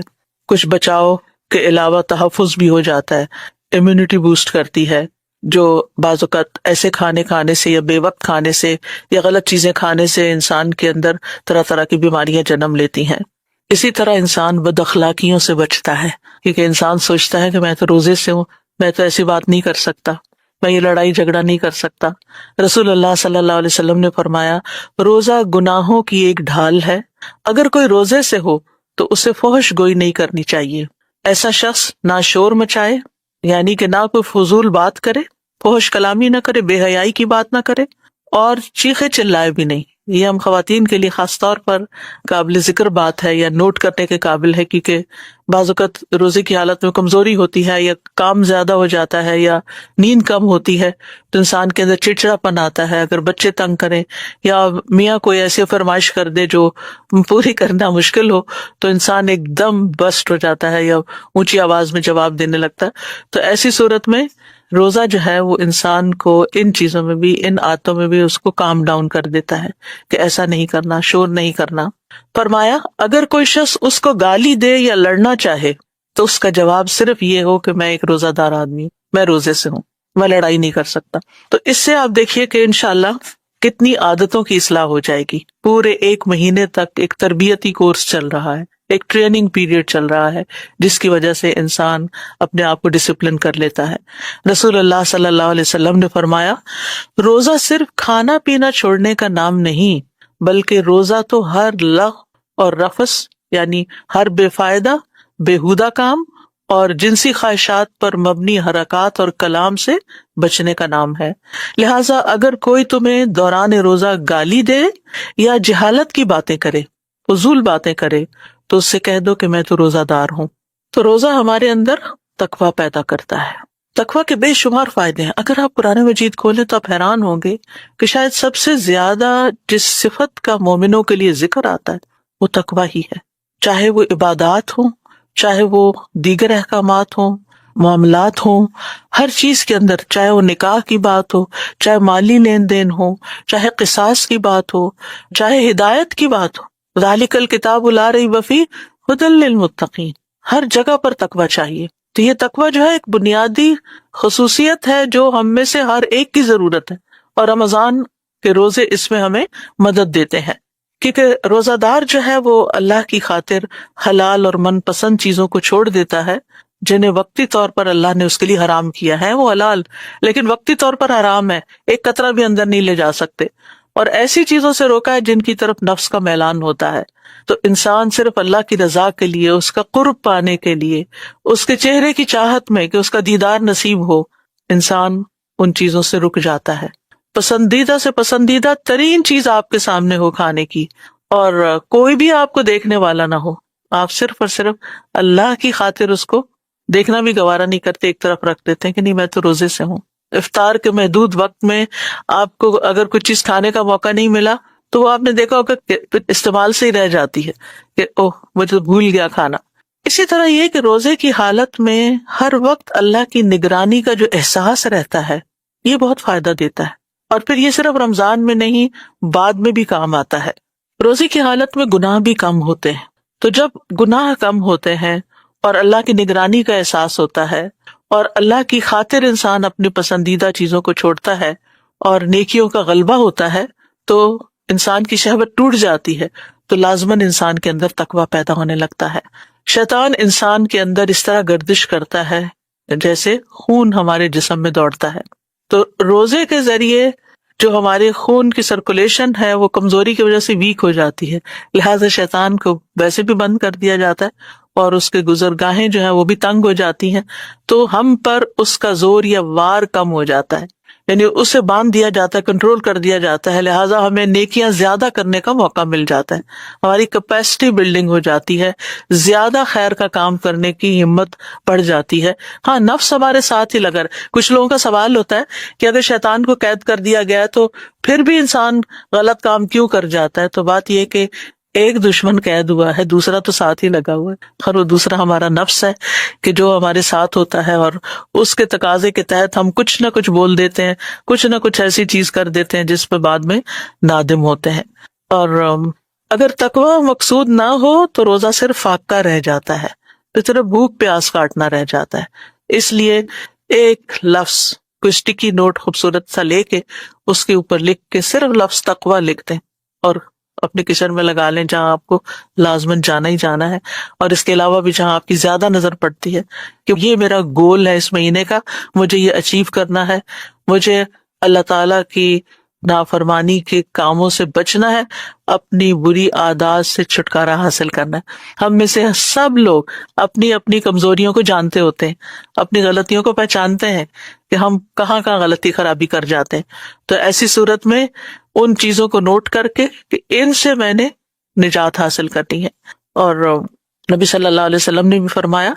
کچھ بچاؤ کے علاوہ تحفظ بھی ہو جاتا ہے، امیونٹی بوسٹ کرتی ہے جو بعض اوقات ایسے کھانے سے یا بے وقت کھانے سے یا غلط چیزیں کھانے سے انسان کے اندر طرح طرح کی بیماریاں جنم لیتی ہیں. اسی طرح انسان بد اخلاقیوں سے بچتا ہے، کیونکہ انسان سوچتا ہے کہ میں تو روزے سے ہوں، میں تو ایسی بات نہیں کر سکتا، میں یہ لڑائی جھگڑا نہیں کر سکتا. رسول اللہ صلی اللہ علیہ وسلم نے فرمایا روزہ گناہوں کی ایک ڈھال ہے، اگر کوئی روزے سے ہو تو اسے فحش گوئی نہیں کرنی چاہیے. ایسا شخص نہ شور مچائے، یعنی کہ نہ کوئی فضول بات کرے، فحش کلامی نہ کرے، بے حیائی کی بات نہ کرے، اور چیخے چلائے بھی نہیں. یہ ہم خواتین کے لیے خاص طور پر قابل ذکر بات ہے یا نوٹ کرنے کے قابل ہے، کیونکہ بعض اوقات روزے کی حالت میں کمزوری ہوتی ہے یا کام زیادہ ہو جاتا ہے یا نیند کم ہوتی ہے تو انسان کے اندر چڑچڑاپن آتا ہے. اگر بچے تنگ کریں یا میاں کوئی ایسی فرمائش کر دے جو پوری کرنا مشکل ہو تو انسان ایک دم بسٹ ہو جاتا ہے یا اونچی آواز میں جواب دینے لگتا ہے. تو ایسی صورت میں روزہ جو ہے وہ انسان کو ان چیزوں میں بھی، ان عادتوں میں بھی اس کو کام ڈاؤن کر دیتا ہے کہ ایسا نہیں کرنا، شور نہیں کرنا. فرمایا اگر کوئی شخص اس کو گالی دے یا لڑنا چاہے تو اس کا جواب صرف یہ ہو کہ میں ایک روزہ دار آدمی ہوں، میں روزے سے ہوں، میں لڑائی نہیں کر سکتا. تو اس سے آپ دیکھیے کہ انشاءاللہ کتنی عادتوں کی اصلاح ہو جائے گی. پورے 1 مہینے تک ایک تربیتی کورس چل رہا ہے، ایک ٹریننگ پیریڈ چل رہا ہے جس کی وجہ سے انسان اپنے آپ کو ڈسپلن کر لیتا ہے. رسول اللہ صلی اللہ علیہ وسلم نے فرمایا روزہ صرف کھانا پینا چھوڑنے کا نام نہیں، بلکہ روزہ تو ہر لغو اور رفث یعنی ہر بے فائدہ بےہودہ کام اور جنسی خواہشات پر مبنی حرکات اور کلام سے بچنے کا نام ہے. لہٰذا اگر کوئی تمہیں دوران روزہ گالی دے یا جہالت کی باتیں کرے، فضول باتیں کرے، تو اس سے کہہ دو کہ میں تو روزہ دار ہوں. تو روزہ ہمارے اندر تقویٰ پیدا کرتا ہے. تقویٰ کے بے شمار فائدے ہیں. اگر آپ قرآن مجید کھولیں تو آپ حیران ہوں گے کہ شاید سب سے زیادہ جس صفت کا مومنوں کے لیے ذکر آتا ہے وہ تقویٰ ہی ہے. چاہے وہ عبادات ہوں، چاہے وہ دیگر احکامات ہوں، معاملات ہوں، ہر چیز کے اندر، چاہے وہ نکاح کی بات ہو، چاہے مالی لین دین ہو، چاہے قصاص کی بات ہو، چاہے ہدایت کی بات ہو. ذالک الکتاب لا ریب فیہ ھدی للمتقین. ہر جگہ پر تقویٰ چاہیے. تو یہ تقویٰ جو ہے ایک بنیادی خصوصیت ہے جو ہم میں سے ہر ایک کی ضرورت ہے، اور رمضان کے روزے اس میں ہمیں مدد دیتے ہیں. کیونکہ روزہ دار جو ہے وہ اللہ کی خاطر حلال اور من پسند چیزوں کو چھوڑ دیتا ہے جنہیں وقتی طور پر اللہ نے اس کے لیے حرام کیا ہے. وہ حلال لیکن وقتی طور پر حرام ہے، ایک قطرہ بھی اندر نہیں لے جا سکتے، اور ایسی چیزوں سے روکا ہے جن کی طرف نفس کا میلان ہوتا ہے. تو انسان صرف اللہ کی رضا کے لیے، اس کا قرب پانے کے لیے، اس کے چہرے کی چاہت میں کہ اس کا دیدار نصیب ہو، انسان ان چیزوں سے رک جاتا ہے. پسندیدہ سے پسندیدہ ترین چیز آپ کے سامنے ہو کھانے کی، اور کوئی بھی آپ کو دیکھنے والا نہ ہو، آپ صرف اور صرف اللہ کی خاطر اس کو دیکھنا بھی گوارا نہیں کرتے، ایک طرف رکھ دیتے ہیں کہ نہیں میں تو روزے سے ہوں. افطار کے محدود وقت میں آپ کو اگر کچھ چیز کھانے کا موقع نہیں ملا تو وہ آپ نے دیکھا ہوگا کہ استعمال سے ہی رہ جاتی ہے کہ اوہ مجھے بھول گیا کھانا. اسی طرح یہ کہ روزے کی حالت میں ہر وقت اللہ کی نگرانی کا جو احساس رہتا ہے یہ بہت فائدہ دیتا ہے. اور پھر یہ صرف رمضان میں نہیں، بعد میں بھی کام آتا ہے. روزے کی حالت میں گناہ بھی کم ہوتے ہیں. تو جب گناہ کم ہوتے ہیں اور اللہ کی نگرانی کا احساس ہوتا ہے اور اللہ کی خاطر انسان اپنی پسندیدہ چیزوں کو چھوڑتا ہے اور نیکیوں کا غلبہ ہوتا ہے تو انسان کی شہوت ٹوٹ جاتی ہے، تو لازماً انسان کے اندر تقویٰ پیدا ہونے لگتا ہے. شیطان انسان کے اندر اس طرح گردش کرتا ہے جیسے خون ہمارے جسم میں دوڑتا ہے. تو روزے کے ذریعے جو ہمارے خون کی سرکولیشن ہے وہ کمزوری کی وجہ سے ویک ہو جاتی ہے، لہٰذا شیطان کو ویسے بھی بند کر دیا جاتا ہے اور اس کے گزرگاہیں جو ہیں وہ بھی تنگ ہو جاتی ہیں، تو ہم پر اس کا زور یا وار کم ہو جاتا ہے. یعنی اسے باندھ دیا جاتا ہے، کنٹرول کر دیا جاتا ہے، لہٰذا ہمیں نیکیاں زیادہ کرنے کا موقع مل جاتا ہے، ہماری کیپیسٹی بلڈنگ ہو جاتی ہے، زیادہ خیر کا کام کرنے کی ہمت بڑھ جاتی ہے۔ ہاں، نفس ہمارے ساتھ ہی لگا رہے۔ کچھ لوگوں کا سوال ہوتا ہے کہ اگر شیطان کو قید کر دیا گیا تو پھر بھی انسان غلط کام کیوں کر جاتا ہے؟ تو بات یہ کہ ایک دشمن قید ہوا ہے، دوسرا تو ساتھ ہی لگا ہوا ہے، اور وہ دوسرا ہمارا نفس ہے کہ جو ہمارے ساتھ ہوتا ہے، اور اس کے تقاضے کے تحت ہم کچھ نہ کچھ بول دیتے ہیں، کچھ نہ کچھ ایسی چیز کر دیتے ہیں جس پہ بعد میں نادم ہوتے ہیں۔ اور اگر تقویٰ مقصود نہ ہو تو روزہ صرف فاقہ رہ جاتا ہے، تو صرف بھوک پیاس کاٹنا رہ جاتا ہے۔ اس لیے ایک لفظ کوئی اسٹکی نوٹ خوبصورت سا لے کے اس کے اوپر لکھ کے صرف لفظ تقویٰ لکھ دیں اور اپنے کچن میں لگا لیں جہاں آپ کو لازماً جانا ہی جانا ہے، اور اس کے علاوہ بھی جہاں آپ کی زیادہ نظر پڑتی ہے کہ یہ میرا گول ہے اس مہینے کا، مجھے یہ اچیو کرنا ہے، مجھے اللہ تعالیٰ کی نافرمانی کے کاموں سے بچنا ہے، اپنی بری عادات سے چھٹکارا حاصل کرنا ہے۔ ہم میں سے سب لوگ اپنی اپنی کمزوریوں کو جانتے ہوتے ہیں، اپنی غلطیوں کو پہچانتے ہیں کہ ہم کہاں کہاں غلطی خرابی کر جاتے ہیں۔ تو ایسی صورت میں ان چیزوں کو نوٹ کر کے کہ ان سے میں نے نجات حاصل کرنی ہے۔ اور نبی صلی اللہ علیہ وسلم نے بھی فرمایا،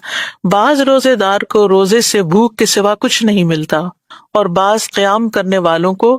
بعض روزے دار کو روزے سے بھوک کے سوا کچھ نہیں ملتا، اور بعض قیام کرنے والوں کو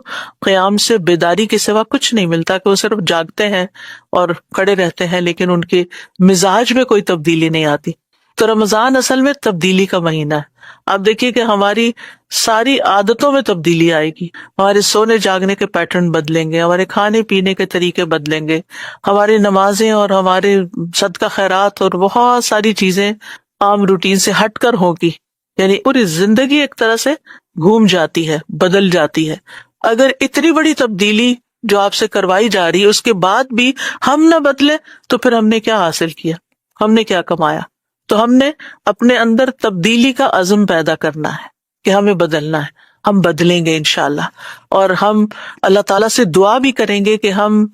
قیام سے بیداری کے سوا کچھ نہیں ملتا، کہ وہ صرف جاگتے ہیں اور کھڑے رہتے ہیں لیکن ان کے مزاج میں کوئی تبدیلی نہیں آتی۔ تو رمضان اصل میں تبدیلی کا مہینہ ہے۔ آپ دیکھیے کہ ہماری ساری عادتوں میں تبدیلی آئے گی، ہمارے سونے جاگنے کے پیٹرن بدلیں گے، ہمارے کھانے پینے کے طریقے بدلیں گے، ہماری نمازیں اور ہمارے صدقہ خیرات اور بہت ساری چیزیں عام روٹین سے ہٹ کر ہوگی، یعنی پوری زندگی ایک طرح سے گھوم جاتی ہے، بدل جاتی ہے۔ اگر اتنی بڑی تبدیلی جو آپ سے کروائی جا رہی ہے اس کے بعد بھی ہم نہ بدلے تو پھر ہم نے کیا حاصل کیا، ہم نے کیا کمایا؟ تو ہم نے اپنے اندر تبدیلی کا عزم پیدا کرنا ہے کہ ہمیں بدلنا ہے، ہم بدلیں گے انشاءاللہ، اور ہم اللہ تعالیٰ سے دعا بھی کریں گے کہ ہم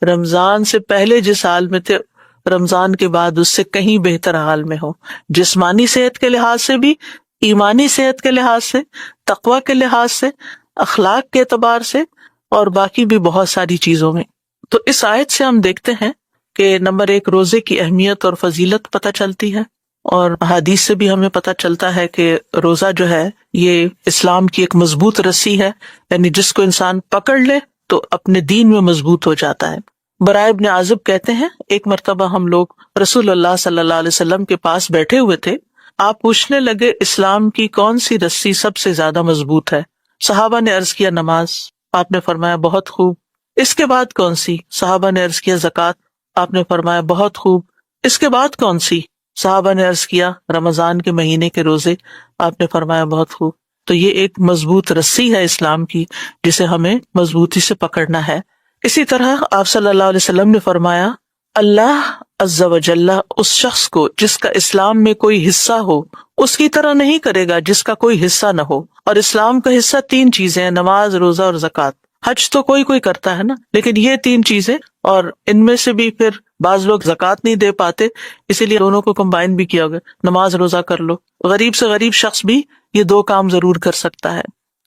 رمضان سے پہلے جس حال میں تھے رمضان کے بعد اس سے کہیں بہتر حال میں ہو، جسمانی صحت کے لحاظ سے بھی، ایمانی صحت کے لحاظ سے، تقویٰ کے لحاظ سے، اخلاق کے اعتبار سے، اور باقی بھی بہت ساری چیزوں میں۔ تو اس آیت سے ہم دیکھتے ہیں کہ نمبر ایک، روزے کی اہمیت اور فضیلت پتہ چلتی ہے، اور حدیث سے بھی ہمیں پتہ چلتا ہے کہ روزہ جو ہے یہ اسلام کی ایک مضبوط رسی ہے، یعنی جس کو انسان پکڑ لے تو اپنے دین میں مضبوط ہو جاتا ہے۔ برائے ابن عازب کہتے ہیں، ایک مرتبہ ہم لوگ رسول اللہ صلی اللہ علیہ وسلم کے پاس بیٹھے ہوئے تھے، آپ پوچھنے لگے اسلام کی کون سی رسی سب سے زیادہ مضبوط ہے؟ صحابہ نے عرض کیا نماز، آپ نے فرمایا بہت خوب۔ اس کے بعد کون سی؟ صحابہ نے عرض کیا زکوٰۃ، آپ نے فرمایا بہت خوب۔ اس کے بعد کون سی؟ صحابہ نے عرض کیا رمضان کے مہینے کے روزے، آپ نے فرمایا بہت خوب۔ تو یہ ایک مضبوط رسی ہے اسلام کی جسے ہمیں مضبوطی سے پکڑنا ہے۔ اسی طرح آپ صلی اللہ علیہ وسلم نے فرمایا، اللہ عز و جل اس شخص کو جس کا اسلام میں کوئی حصہ ہو اس کی طرح نہیں کرے گا جس کا کوئی حصہ نہ ہو۔ اور اسلام کا حصہ تین چیزیں ہیں، نماز، روزہ اور زکوٰۃ۔ حج تو کوئی کرتا ہے نا، لیکن یہ تین چیزیں، اور ان میں سے بھی پھر بعض لوگ زکوٰۃ نہیں دے پاتے، اسی لیے دونوں کو کمبائن بھی کیا گیا، نماز روزہ کر لو۔ غریب سے غریب شخص بھی یہ دو کام ضرور کر سکتا ہے۔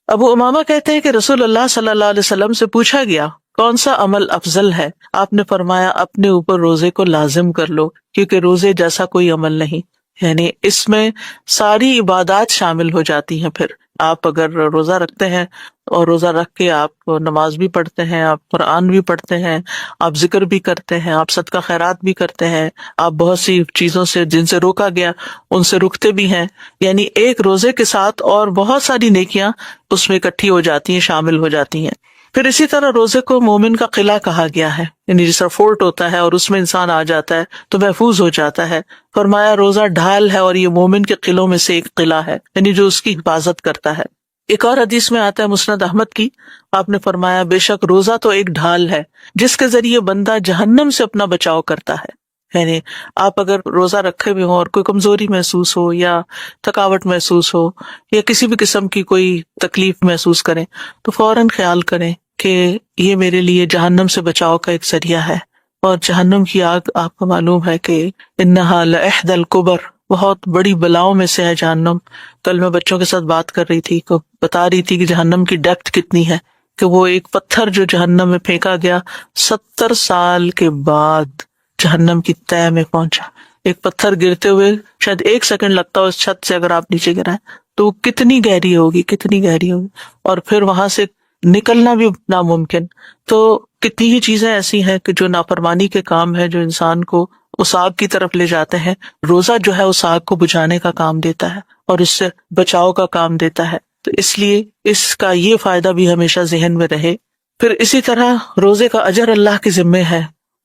ابو امامہ کہتے ہیں کہ رسول اللہ صلی اللہ علیہ وسلم سے پوچھا گیا کون سا عمل افضل ہے؟ آپ نے فرمایا اپنے اوپر روزے کو لازم کر لو، کیونکہ روزے جیسا کوئی عمل نہیں، یعنی اس میں ساری عبادات شامل ہو جاتی ہیں۔ پھر آپ اگر روزہ رکھتے ہیں اور روزہ رکھ کے آپ نماز بھی پڑھتے ہیں، آپ قرآن بھی پڑھتے ہیں، آپ ذکر بھی کرتے ہیں، آپ صدقہ خیرات بھی کرتے ہیں، آپ بہت سی چیزوں سے جن سے روکا گیا ان سے رکتے بھی ہیں، یعنی ایک روزے کے ساتھ اور بہت ساری نیکیاں اس میں اکٹھی ہو جاتی ہیں، شامل ہو جاتی ہیں۔ پھر اسی طرح روزے کو مومن کا قلعہ کہا گیا ہے، یعنی جس طرح فورٹ ہوتا ہے اور اس میں انسان آ جاتا ہے تو محفوظ ہو جاتا ہے۔ فرمایا روزہ ڈھال ہے اور یہ مومن کے قلعوں میں سے ایک قلعہ ہے، یعنی جو اس کی حفاظت کرتا ہے۔ ایک اور حدیث میں آتا ہے مسند احمد کی، آپ نے فرمایا بے شک روزہ تو ایک ڈھال ہے جس کے ذریعے بندہ جہنم سے اپنا بچاؤ کرتا ہے۔ یعنی آپ اگر روزہ رکھے ہوئے ہوں اور کوئی کمزوری محسوس ہو یا تھکاوٹ محسوس ہو یا کسی بھی قسم کی کوئی تکلیف محسوس کریں تو فوراً خیال کریں کہ یہ میرے لیے جہنم سے بچاؤ کا ایک ذریعہ ہے۔ اور جہنم کی آگ آپ کو معلوم ہے کہ انہا لإحدى الکبر، بہت بڑی بلاؤں میں سے ہے جہنم. کل میں بچوں کے ساتھ بات کر رہی تھی تو بتا رہی تھی کہ جہنم کی ڈیپتھ کتنی ہے، کہ وہ ایک پتھر جو جہنم میں پھینکا گیا 70 سال کے بعد جہنم کی تہہ میں پہنچا. ایک پتھر گرتے ہوئے شاید 1 سیکنڈ لگتا ہو اس چھت سے، اگر آپ نیچے گرائیں تو وہ کتنی گہری ہوگی، کتنی گہری ہوگی، اور پھر وہاں سے نکلنا بھی ناممکن. تو کتنی ہی چیزیں ایسی ہیں کہ جو نافرمانی کے کام ہے، جو انسان کو اس آگ کی طرف لے جاتے ہیں. روزہ جو ہے اس آگ کو بجھانے کا کام دیتا ہے اور اس سے بچاؤ کا کام دیتا ہے. تو اس لیے اس کا یہ فائدہ بھی ہمیشہ ذہن میں رہے. پھر اسی طرح روزے کا اجر اللہ کے ذمے ہے.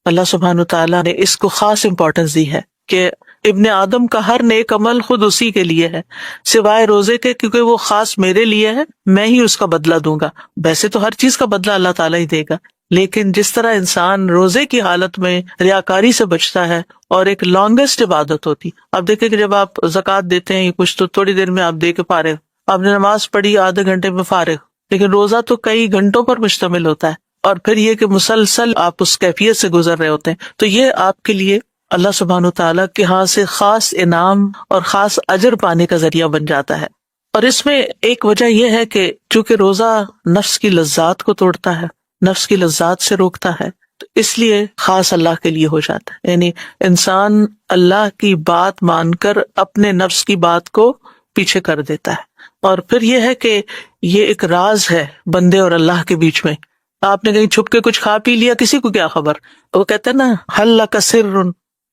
اللہ سبحانہ تعالیٰ نے اس کو خاص امپورٹنس دی ہے کہ ابن آدم کا ہر نیک عمل خود اسی کے لیے ہے سوائے روزے کے، کیونکہ وہ خاص میرے لیے ہے، میں ہی اس کا بدلہ دوں گا. ویسے تو ہر چیز کا بدلہ اللہ تعالیٰ ہی دے گا، لیکن جس طرح انسان روزے کی حالت میں ریاکاری سے بچتا ہے اور ایک لانگسٹ عبادت ہوتی. آپ دیکھیں کہ جب آپ زکوٰۃ دیتے ہیں کچھ تو تھوڑی دیر میں آپ دے کے فارغ، آپ نے نماز پڑھی آدھے گھنٹے میں فارغ، لیکن روزہ تو کئی گھنٹوں پر مشتمل ہوتا ہے، اور پھر یہ کہ مسلسل آپ اس کیفیت سے گزر رہے ہوتے ہیں. تو یہ آپ کے لیے اللہ سبحانہ تعالیٰ کے ہاں سے خاص انعام اور خاص اجر پانے کا ذریعہ بن جاتا ہے. اور اس میں ایک وجہ یہ ہے کہ چونکہ روزہ نفس کی لذات کو توڑتا ہے، نفس کی لذات سے روکتا ہے، تو اس لیے خاص اللہ کے لیے ہو جاتا ہے. یعنی انسان اللہ کی بات مان کر اپنے نفس کی بات کو پیچھے کر دیتا ہے. اور پھر یہ ہے کہ یہ ایک راز ہے بندے اور اللہ کے بیچ میں. آپ نے کہیں چھپ کے کچھ کھا پی لیا، کسی کو کیا خبر. وہ کہتے ہیں نا حل لک سر،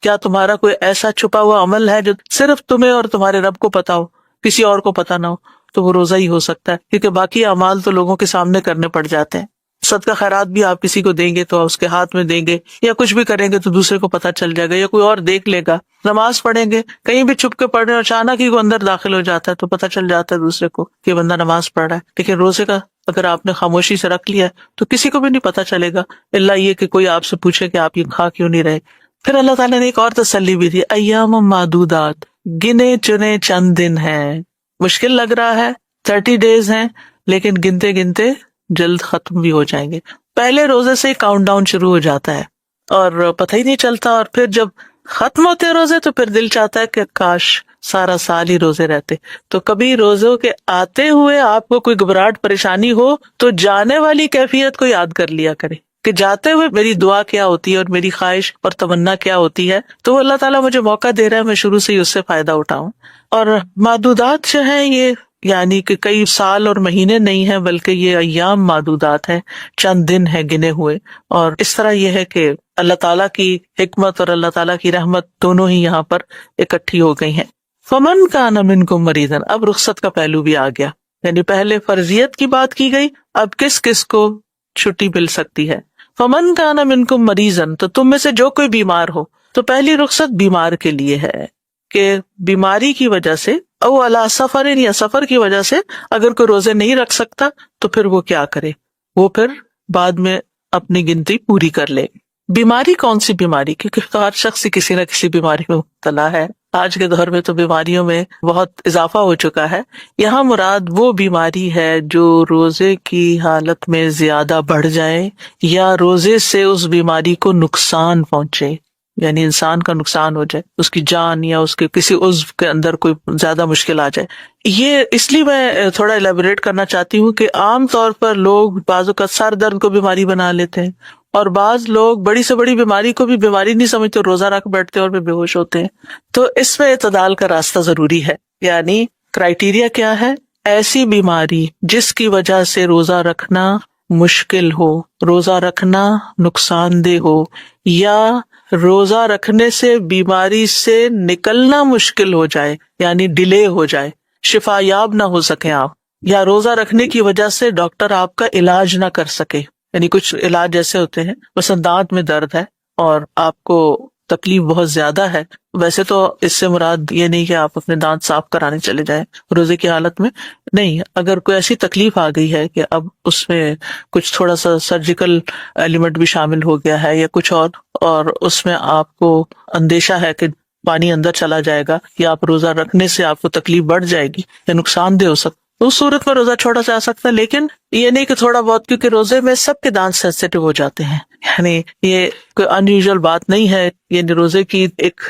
کیا تمہارا کوئی ایسا چھپا ہوا عمل ہے جو صرف تمہیں اور تمہارے رب کو پتا ہو، کسی اور کو پتا نہ ہو؟ تو وہ روزہ ہی ہو سکتا ہے، کیونکہ باقی اعمال تو لوگوں کے سامنے کرنے پڑ جاتے ہیں. صدقہ خیرات بھی آپ کسی کو دیں گے تو اس کے ہاتھ میں دیں گے، یا کچھ بھی کریں گے تو دوسرے کو پتا چل جائے گا یا کوئی اور دیکھ لے گا. نماز پڑھیں گے کہیں بھی چھپ کے پڑھ رہے ہیں، اچانک ہی وہ اندر داخل ہو جاتا ہے تو پتا چل جاتا ہے دوسرے کو کہ بندہ نماز پڑھ رہا ہے. لیکن روزے کا اگر آپ نے خاموشی سے رکھ لیا تو کسی کو بھی نہیں پتا چلے گا، الا یہ کہ کوئی آپ سے پوچھے کہ آپ یہ کھا کیوں نہیں رہے. پھر اللہ تعالیٰ نے ایک اور تسلی بھی دی، ایام معدودات، گنے چنے چند دن ہیں. مشکل لگ رہا ہے، 30 days ہیں، لیکن گنتے گنتے جلد ختم بھی ہو جائیں گے. پہلے روزے سے کاؤنٹ ڈاؤن شروع ہو جاتا ہے اور پتہ ہی نہیں چلتا، اور پھر جب ختم ہوتے ہیں روزے تو پھر دل چاہتا ہے کہ کاش سارا سال ہی روزے رہتے. تو کبھی روزوں کے آتے ہوئے آپ کو کوئی گھبراہٹ پریشانی ہو تو جانے والی کیفیت کو یاد کر لیا کرے کہ جاتے ہوئے میری دعا کیا ہوتی ہے اور میری خواہش اور تمنا کیا ہوتی ہے. تو اللہ تعالیٰ مجھے موقع دے رہا ہے، میں شروع سے ہی اس سے فائدہ اٹھاؤں. اور معدودات جو ہیں یہ یعنی کہ کئی سال اور مہینے نہیں ہیں، بلکہ یہ ایام معدودات ہیں، چند دن ہیں گنے ہوئے. اور اس طرح یہ ہے کہ اللہ تعالیٰ کی حکمت اور اللہ تعالیٰ کی رحمت دونوں ہی یہاں پر اکٹھی ہو گئی ہیں. فمن کان منکم مریضا، اب رخصت کا پہلو بھی آ گیا. یعنی پہلے فرضیت کی بات کی گئی، اب کس کس کو چھٹی مل سکتی ہے. فمن کان منکم مریضا، تو تم میں سے جو کوئی بیمار ہو. تو پہلی رخصت بیمار کے لیے ہے کہ بیماری کی وجہ سے او علی سفر، یا سفر کی وجہ سے اگر کوئی روزے نہیں رکھ سکتا تو پھر وہ کیا کرے، وہ پھر بعد میں اپنی گنتی پوری کر لے. بیماری کون سی بیماری؟ کیونکہ ہر شخص کسی نہ کسی بیماری میں مبتلا ہے. آج کے دور میں تو بیماریوں میں بہت اضافہ ہو چکا ہے. یہاں مراد وہ بیماری ہے جو روزے کی حالت میں زیادہ بڑھ جائے یا روزے سے اس بیماری کو نقصان پہنچے، یعنی انسان کا نقصان ہو جائے، اس کی جان یا اس کے کسی عضو کے اندر کوئی زیادہ مشکل آ جائے. یہ اس لیے میں تھوڑا الیبوریٹ کرنا چاہتی ہوں کہ عام طور پر لوگ بعض اوقات سر درد کو بیماری بنا لیتے ہیں، اور بعض لوگ بڑی سے بڑی بیماری کو بھی بیماری نہیں سمجھتے، روزہ رکھ بیٹھتے اور بے ہوش ہوتے ہیں. تو اس میں اعتدال کا راستہ ضروری ہے. یعنی کرائیٹیریا کیا ہے؟ ایسی بیماری جس کی وجہ سے روزہ رکھنا مشکل ہو، روزہ رکھنا نقصان دہ ہو، یا روزہ رکھنے سے بیماری سے نکلنا مشکل ہو جائے، یعنی ڈیلے ہو جائے، شفا یاب نہ ہو سکے آپ، یا روزہ رکھنے کی وجہ سے ڈاکٹر آپ کا علاج نہ کر سکے. یعنی کچھ علاج ایسے ہوتے ہیں، مثلا دانت میں درد ہے اور آپ کو تکلیف بہت زیادہ ہے. ویسے تو اس سے مراد یہ نہیں کہ آپ اپنے دانت صاف کرانے چلے جائیں روزے کی حالت میں، نہیں. اگر کوئی ایسی تکلیف آ گئی ہے کہ اب اس میں کچھ تھوڑا سا سرجیکل ایلیمنٹ بھی شامل ہو گیا ہے یا کچھ اور اس میں آپ کو اندیشہ ہے کہ پانی اندر چلا جائے گا یا آپ روزہ رکھنے سے آپ کو تکلیف بڑھ جائے گی یا نقصان دہ ہو سکتا، تو اس صورت میں روزہ چھوڑا جا سکتا ہے. لیکن یہ نہیں کہ تھوڑا بہت، کیونکہ روزے میں سب کے دانت سینسیٹیو ہو جاتے ہیں، یعنی یہ کوئی ان یوزول بات نہیں ہے، یعنی روزے کی ایک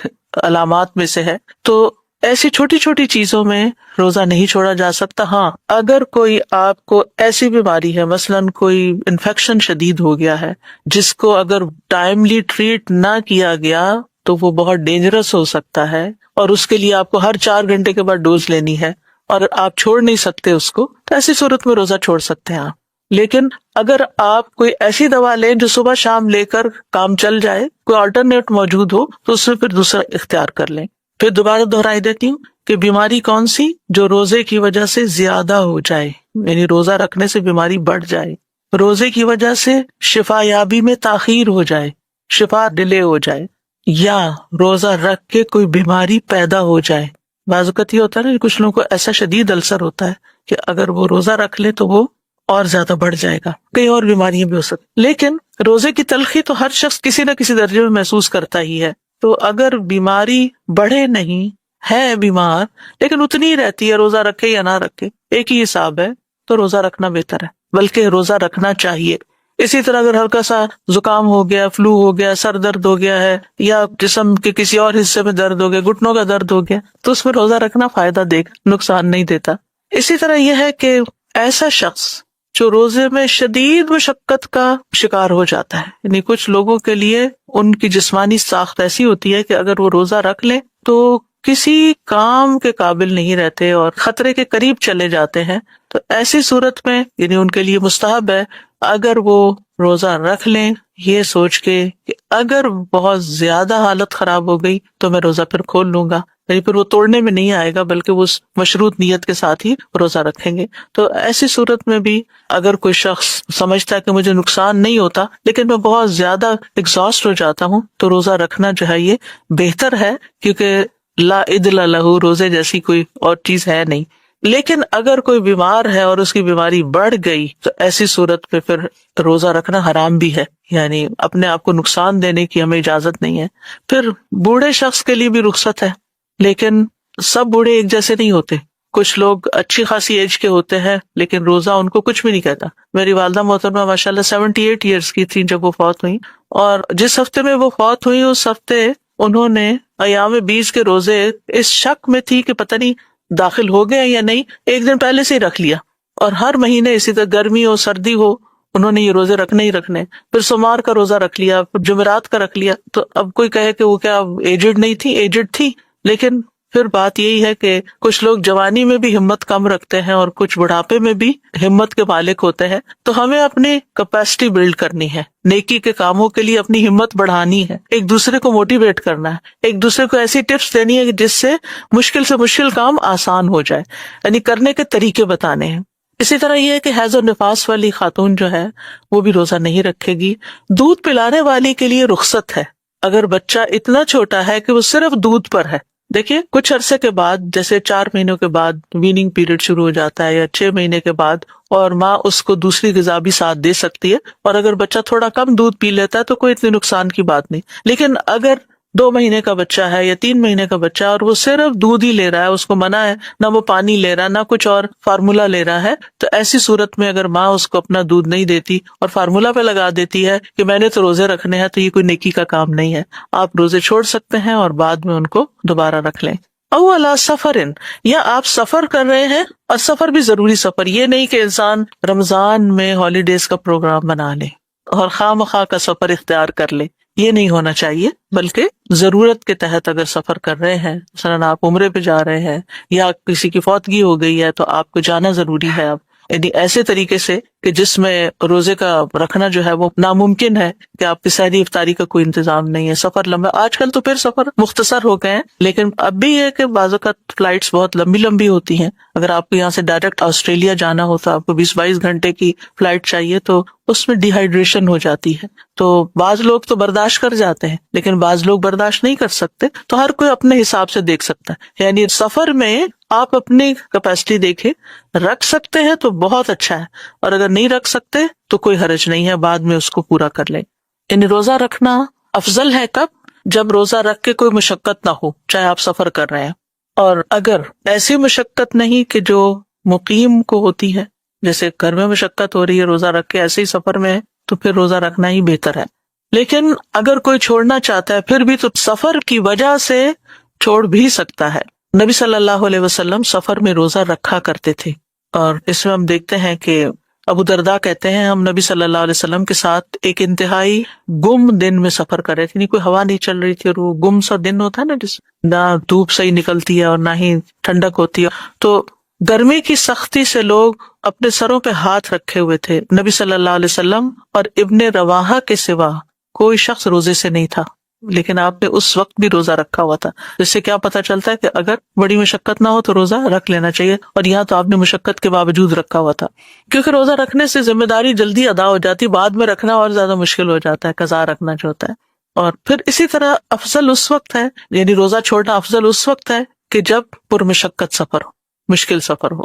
علامات میں سے ہے. تو ایسی چھوٹی چھوٹی چیزوں میں روزہ نہیں چھوڑا جا سکتا. ہاں اگر کوئی آپ کو ایسی بیماری ہے، مثلاً کوئی انفیکشن شدید ہو گیا ہے جس کو اگر ٹائملی ٹریٹ نہ کیا گیا تو وہ بہت ڈینجرس ہو سکتا ہے، اور اس کے لیے آپ کو ہر 4 گھنٹے کے بعد ڈوز لینی ہے اور آپ چھوڑ نہیں سکتے اس کو، تو ایسی صورت میں روزہ چھوڑ سکتے ہیں آپ. لیکن اگر آپ کوئی ایسی دوا لیں جو صبح شام لے کر کام چل جائے، کوئی آلٹرنیٹ موجود ہو، تو اس میں پھر دوسرا اختیار کر لیں. پھر دوبارہ دہرائی دیتی ہوں کہ بیماری کون سی؟ جو روزے کی وجہ سے زیادہ ہو جائے، یعنی روزہ رکھنے سے بیماری بڑھ جائے، روزے کی وجہ سے شفا یابی میں تاخیر ہو جائے، شفا ڈیلے ہو جائے، یا روزہ رکھ کے کوئی بیماری پیدا ہو جائے. بعض اوقات یہ ہوتا ہے نا، کچھ لوگوں کو ایسا شدید السر ہوتا ہے کہ اگر وہ روزہ رکھ لے تو وہ اور زیادہ بڑھ جائے گا، کئی اور بیماریاں بھی ہو سکتی. لیکن روزے کی تلخی تو ہر شخص کسی نہ کسی درجے میں محسوس کرتا ہی ہے. تو اگر بیماری بڑھے نہیں ہے، بیمار لیکن اتنی ہی رہتی ہے، روزہ رکھے یا نہ رکھے ایک ہی حساب ہے، تو روزہ رکھنا بہتر ہے، بلکہ روزہ رکھنا چاہیے. اسی طرح اگر ہلکا سا زکام ہو گیا، فلو ہو گیا، سر درد ہو گیا ہے، یا جسم کے کسی اور حصے میں درد ہو گیا، گھٹنوں کا درد ہو گیا، تو اس میں روزہ رکھنا فائدہ دے گا، نقصان نہیں دیتا. اسی طرح یہ ہے کہ ایسا شخص جو روزے میں شدید مشقت کا شکار ہو جاتا ہے، یعنی کچھ لوگوں کے لیے ان کی جسمانی ساخت ایسی ہوتی ہے کہ اگر وہ روزہ رکھ لیں تو کسی کام کے قابل نہیں رہتے اور خطرے کے قریب چلے جاتے ہیں. تو ایسی صورت میں یعنی ان کے لیے مستحب ہے اگر وہ روزہ رکھ لیں یہ سوچ کے کہ اگر بہت زیادہ حالت خراب ہو گئی تو میں روزہ پھر کھول لوں گا، یعنی پھر وہ توڑنے میں نہیں آئے گا بلکہ وہ اس مشروط نیت کے ساتھ ہی روزہ رکھیں گے. تو ایسی صورت میں بھی اگر کوئی شخص سمجھتا ہے کہ مجھے نقصان نہیں ہوتا لیکن میں بہت زیادہ ایگزاسٹ ہو جاتا ہوں، تو روزہ رکھنا جو ہے یہ بہتر ہے، کیونکہ لا عدل لہ، روزے جیسی کوئی اور چیز ہے نہیں. لیکن اگر کوئی بیمار ہے اور اس کی بیماری بڑھ گئی تو ایسی صورت میں پھر روزہ رکھنا حرام بھی ہے، یعنی اپنے آپ کو نقصان دینے کی ہمیں اجازت نہیں ہے. پھر بوڑھے شخص کے لیے بھی رخصت ہے، لیکن سب بوڑھے ایک جیسے نہیں ہوتے. کچھ لوگ اچھی خاصی ایج کے ہوتے ہیں لیکن روزہ ان کو کچھ بھی نہیں کہتا. میری والدہ محترمہ ماشاءاللہ 78 ایئرس کی تھی جب وہ فوت ہوئی، اور جس ہفتے میں وہ فوت ہوئی اس ہفتے انہوں نے ایام 20 کے روزے اس شک میں تھی کہ پتہ نہیں داخل ہو گئے یا نہیں، ایک دن پہلے سے ہی رکھ لیا. اور ہر مہینے اسی طرح گرمی ہو سردی ہو انہوں نے یہ روزے رکھنے ہی رکھنے. پھر سوموار کا روزہ رکھ لیا، پھر جمعرات کا رکھ لیا. تو اب کوئی کہے کہ وہ کیا ایجڈ نہیں تھی، ایجڈ تھی، لیکن پھر بات یہی ہے کہ کچھ لوگ جوانی میں بھی ہمت کم رکھتے ہیں اور کچھ بڑھاپے میں بھی ہمت کے مالک ہوتے ہیں. تو ہمیں اپنی کیپیسٹی بلڈ کرنی ہے، نیکی کے کاموں کے لیے اپنی ہمت بڑھانی ہے، ایک دوسرے کو موٹیویٹ کرنا ہے، ایک دوسرے کو ایسی ٹپس دینی ہے جس سے مشکل کام آسان ہو جائے، یعنی کرنے کے طریقے بتانے ہیں. اسی طرح یہ ہے کہ حیض و نفاس والی خاتون جو ہے وہ بھی روزہ نہیں رکھے گی. دودھ پلانے والی کے لیے رخصت ہے اگر بچہ اتنا چھوٹا ہے کہ وہ صرف دودھ پر ہے. دیکھیے کچھ عرصے کے بعد، جیسے 4 مہینوں کے بعد ویننگ پیریڈ شروع ہو جاتا ہے یا 6 مہینے کے بعد، اور ماں اس کو دوسری غذا بھی ساتھ دے سکتی ہے، اور اگر بچہ تھوڑا کم دودھ پی لیتا ہے تو کوئی اتنے نقصان کی بات نہیں. لیکن اگر 2 مہینے کا بچہ ہے یا 3 مہینے کا بچہ ہے اور وہ صرف دودھ ہی لے رہا ہے، اس کو منع ہے، نہ وہ پانی لے رہا نہ کچھ اور فارمولا لے رہا ہے، تو ایسی صورت میں اگر ماں اس کو اپنا دودھ نہیں دیتی اور فارمولا پہ لگا دیتی ہے کہ میں نے تو روزے رکھنے ہیں، تو یہ کوئی نیکی کا کام نہیں ہے. آپ روزے چھوڑ سکتے ہیں اور بعد میں ان کو دوبارہ رکھ لیں. او علی سفرن، یا آپ سفر کر رہے ہیں، اور سفر بھی ضروری سفر، یہ نہیں کہ انسان رمضان میں ہالیڈیز کا پروگرام بنا لے اور خواہ مخواہ کا سفر اختیار کر لے، یہ نہیں ہونا چاہیے. بلکہ ضرورت کے تحت اگر سفر کر رہے ہیں، مثلاً آپ عمرے پہ جا رہے ہیں یا کسی کی فوتگی ہو گئی ہے تو آپ کو جانا ضروری ہے. اب یعنی ایسے طریقے سے کہ جس میں روزے کا رکھنا جو ہے وہ ناممکن ہے، کہ آپ کی سحری افطاری کا کوئی انتظام نہیں ہے، سفر لمبا. آج کل تو پھر سفر مختصر ہو گئے ہیں، لیکن اب بھی یہ کہ بعض اوقات فلائٹس بہت لمبی ہوتی ہیں. اگر آپ کو یہاں سے ڈائریکٹ آسٹریلیا جانا ہوتا، آپ کو 20-22 گھنٹے کی فلائٹ چاہیے، تو اس میں ڈی ہائیڈریشن ہو جاتی ہے. تو بعض لوگ تو برداشت کر جاتے ہیں لیکن بعض لوگ برداشت نہیں کر سکتے. تو ہر کوئی اپنے حساب سے دیکھ سکتا ہے. یعنی سفر میں آپ اپنی کیپیسٹی دیکھیں، رکھ سکتے ہیں تو بہت اچھا ہے، اور اگر نہیں رکھ سکتے تو کوئی حرج نہیں ہے، بعد میں اس کو پورا کر لیں. یعنی روزہ رکھنا افضل ہے کب؟ جب روزہ رکھ کے کوئی مشقت نہ ہو، چاہے آپ سفر کر رہے ہیں. اور اگر ایسی مشقت نہیں کہ جو مقیم کو ہوتی ہے، جیسے گھر میں مشقت ہو رہی ہے روزہ رکھ کے، ایسے ہی سفر میں ہے، تو پھر روزہ رکھنا ہی بہتر ہے. لیکن اگر کوئی چھوڑنا چاہتا ہے پھر بھی تو سفر کی وجہ سے چھوڑ بھی سکتا ہے. نبی صلی اللہ علیہ وسلم سفر میں روزہ رکھا کرتے تھے، اور اس میں ہم دیکھتے ہیں کہ ابو درداء کہتے ہیں ہم نبی صلی اللہ علیہ وسلم کے ساتھ ایک انتہائی گم دن میں سفر کر رہے تھے، نہیں کوئی ہوا نہیں چل رہی تھی، اور وہ گم سا دن ہوتا ہے نا، جس نہ دھوپ صحیح نکلتی ہے اور نہ ہی ٹھنڈک ہوتی ہے، تو گرمی کی سختی سے لوگ اپنے سروں پہ ہاتھ رکھے ہوئے تھے۔ نبی صلی اللہ علیہ وسلم اور ابن رواحہ کے سوا کوئی شخص روزے سے نہیں تھا، لیکن آپ نے اس وقت بھی روزہ رکھا ہوا تھا، جس سے کیا پتہ چلتا ہے کہ اگر بڑی مشقت نہ ہو تو روزہ رکھ لینا چاہیے، اور یہاں تو آپ نے مشقت کے باوجود رکھا ہوا تھا، کیونکہ روزہ رکھنے سے ذمہ داری جلدی ادا ہو جاتی، بعد میں رکھنا اور زیادہ مشکل ہو جاتا ہے، قضا رکھنا جو ہوتا ہے۔ اور پھر اسی طرح افضل اس وقت ہے، یعنی روزہ چھوڑنا افضل اس وقت ہے کہ جب پرمشقت سفر ہو، مشکل سفر ہو۔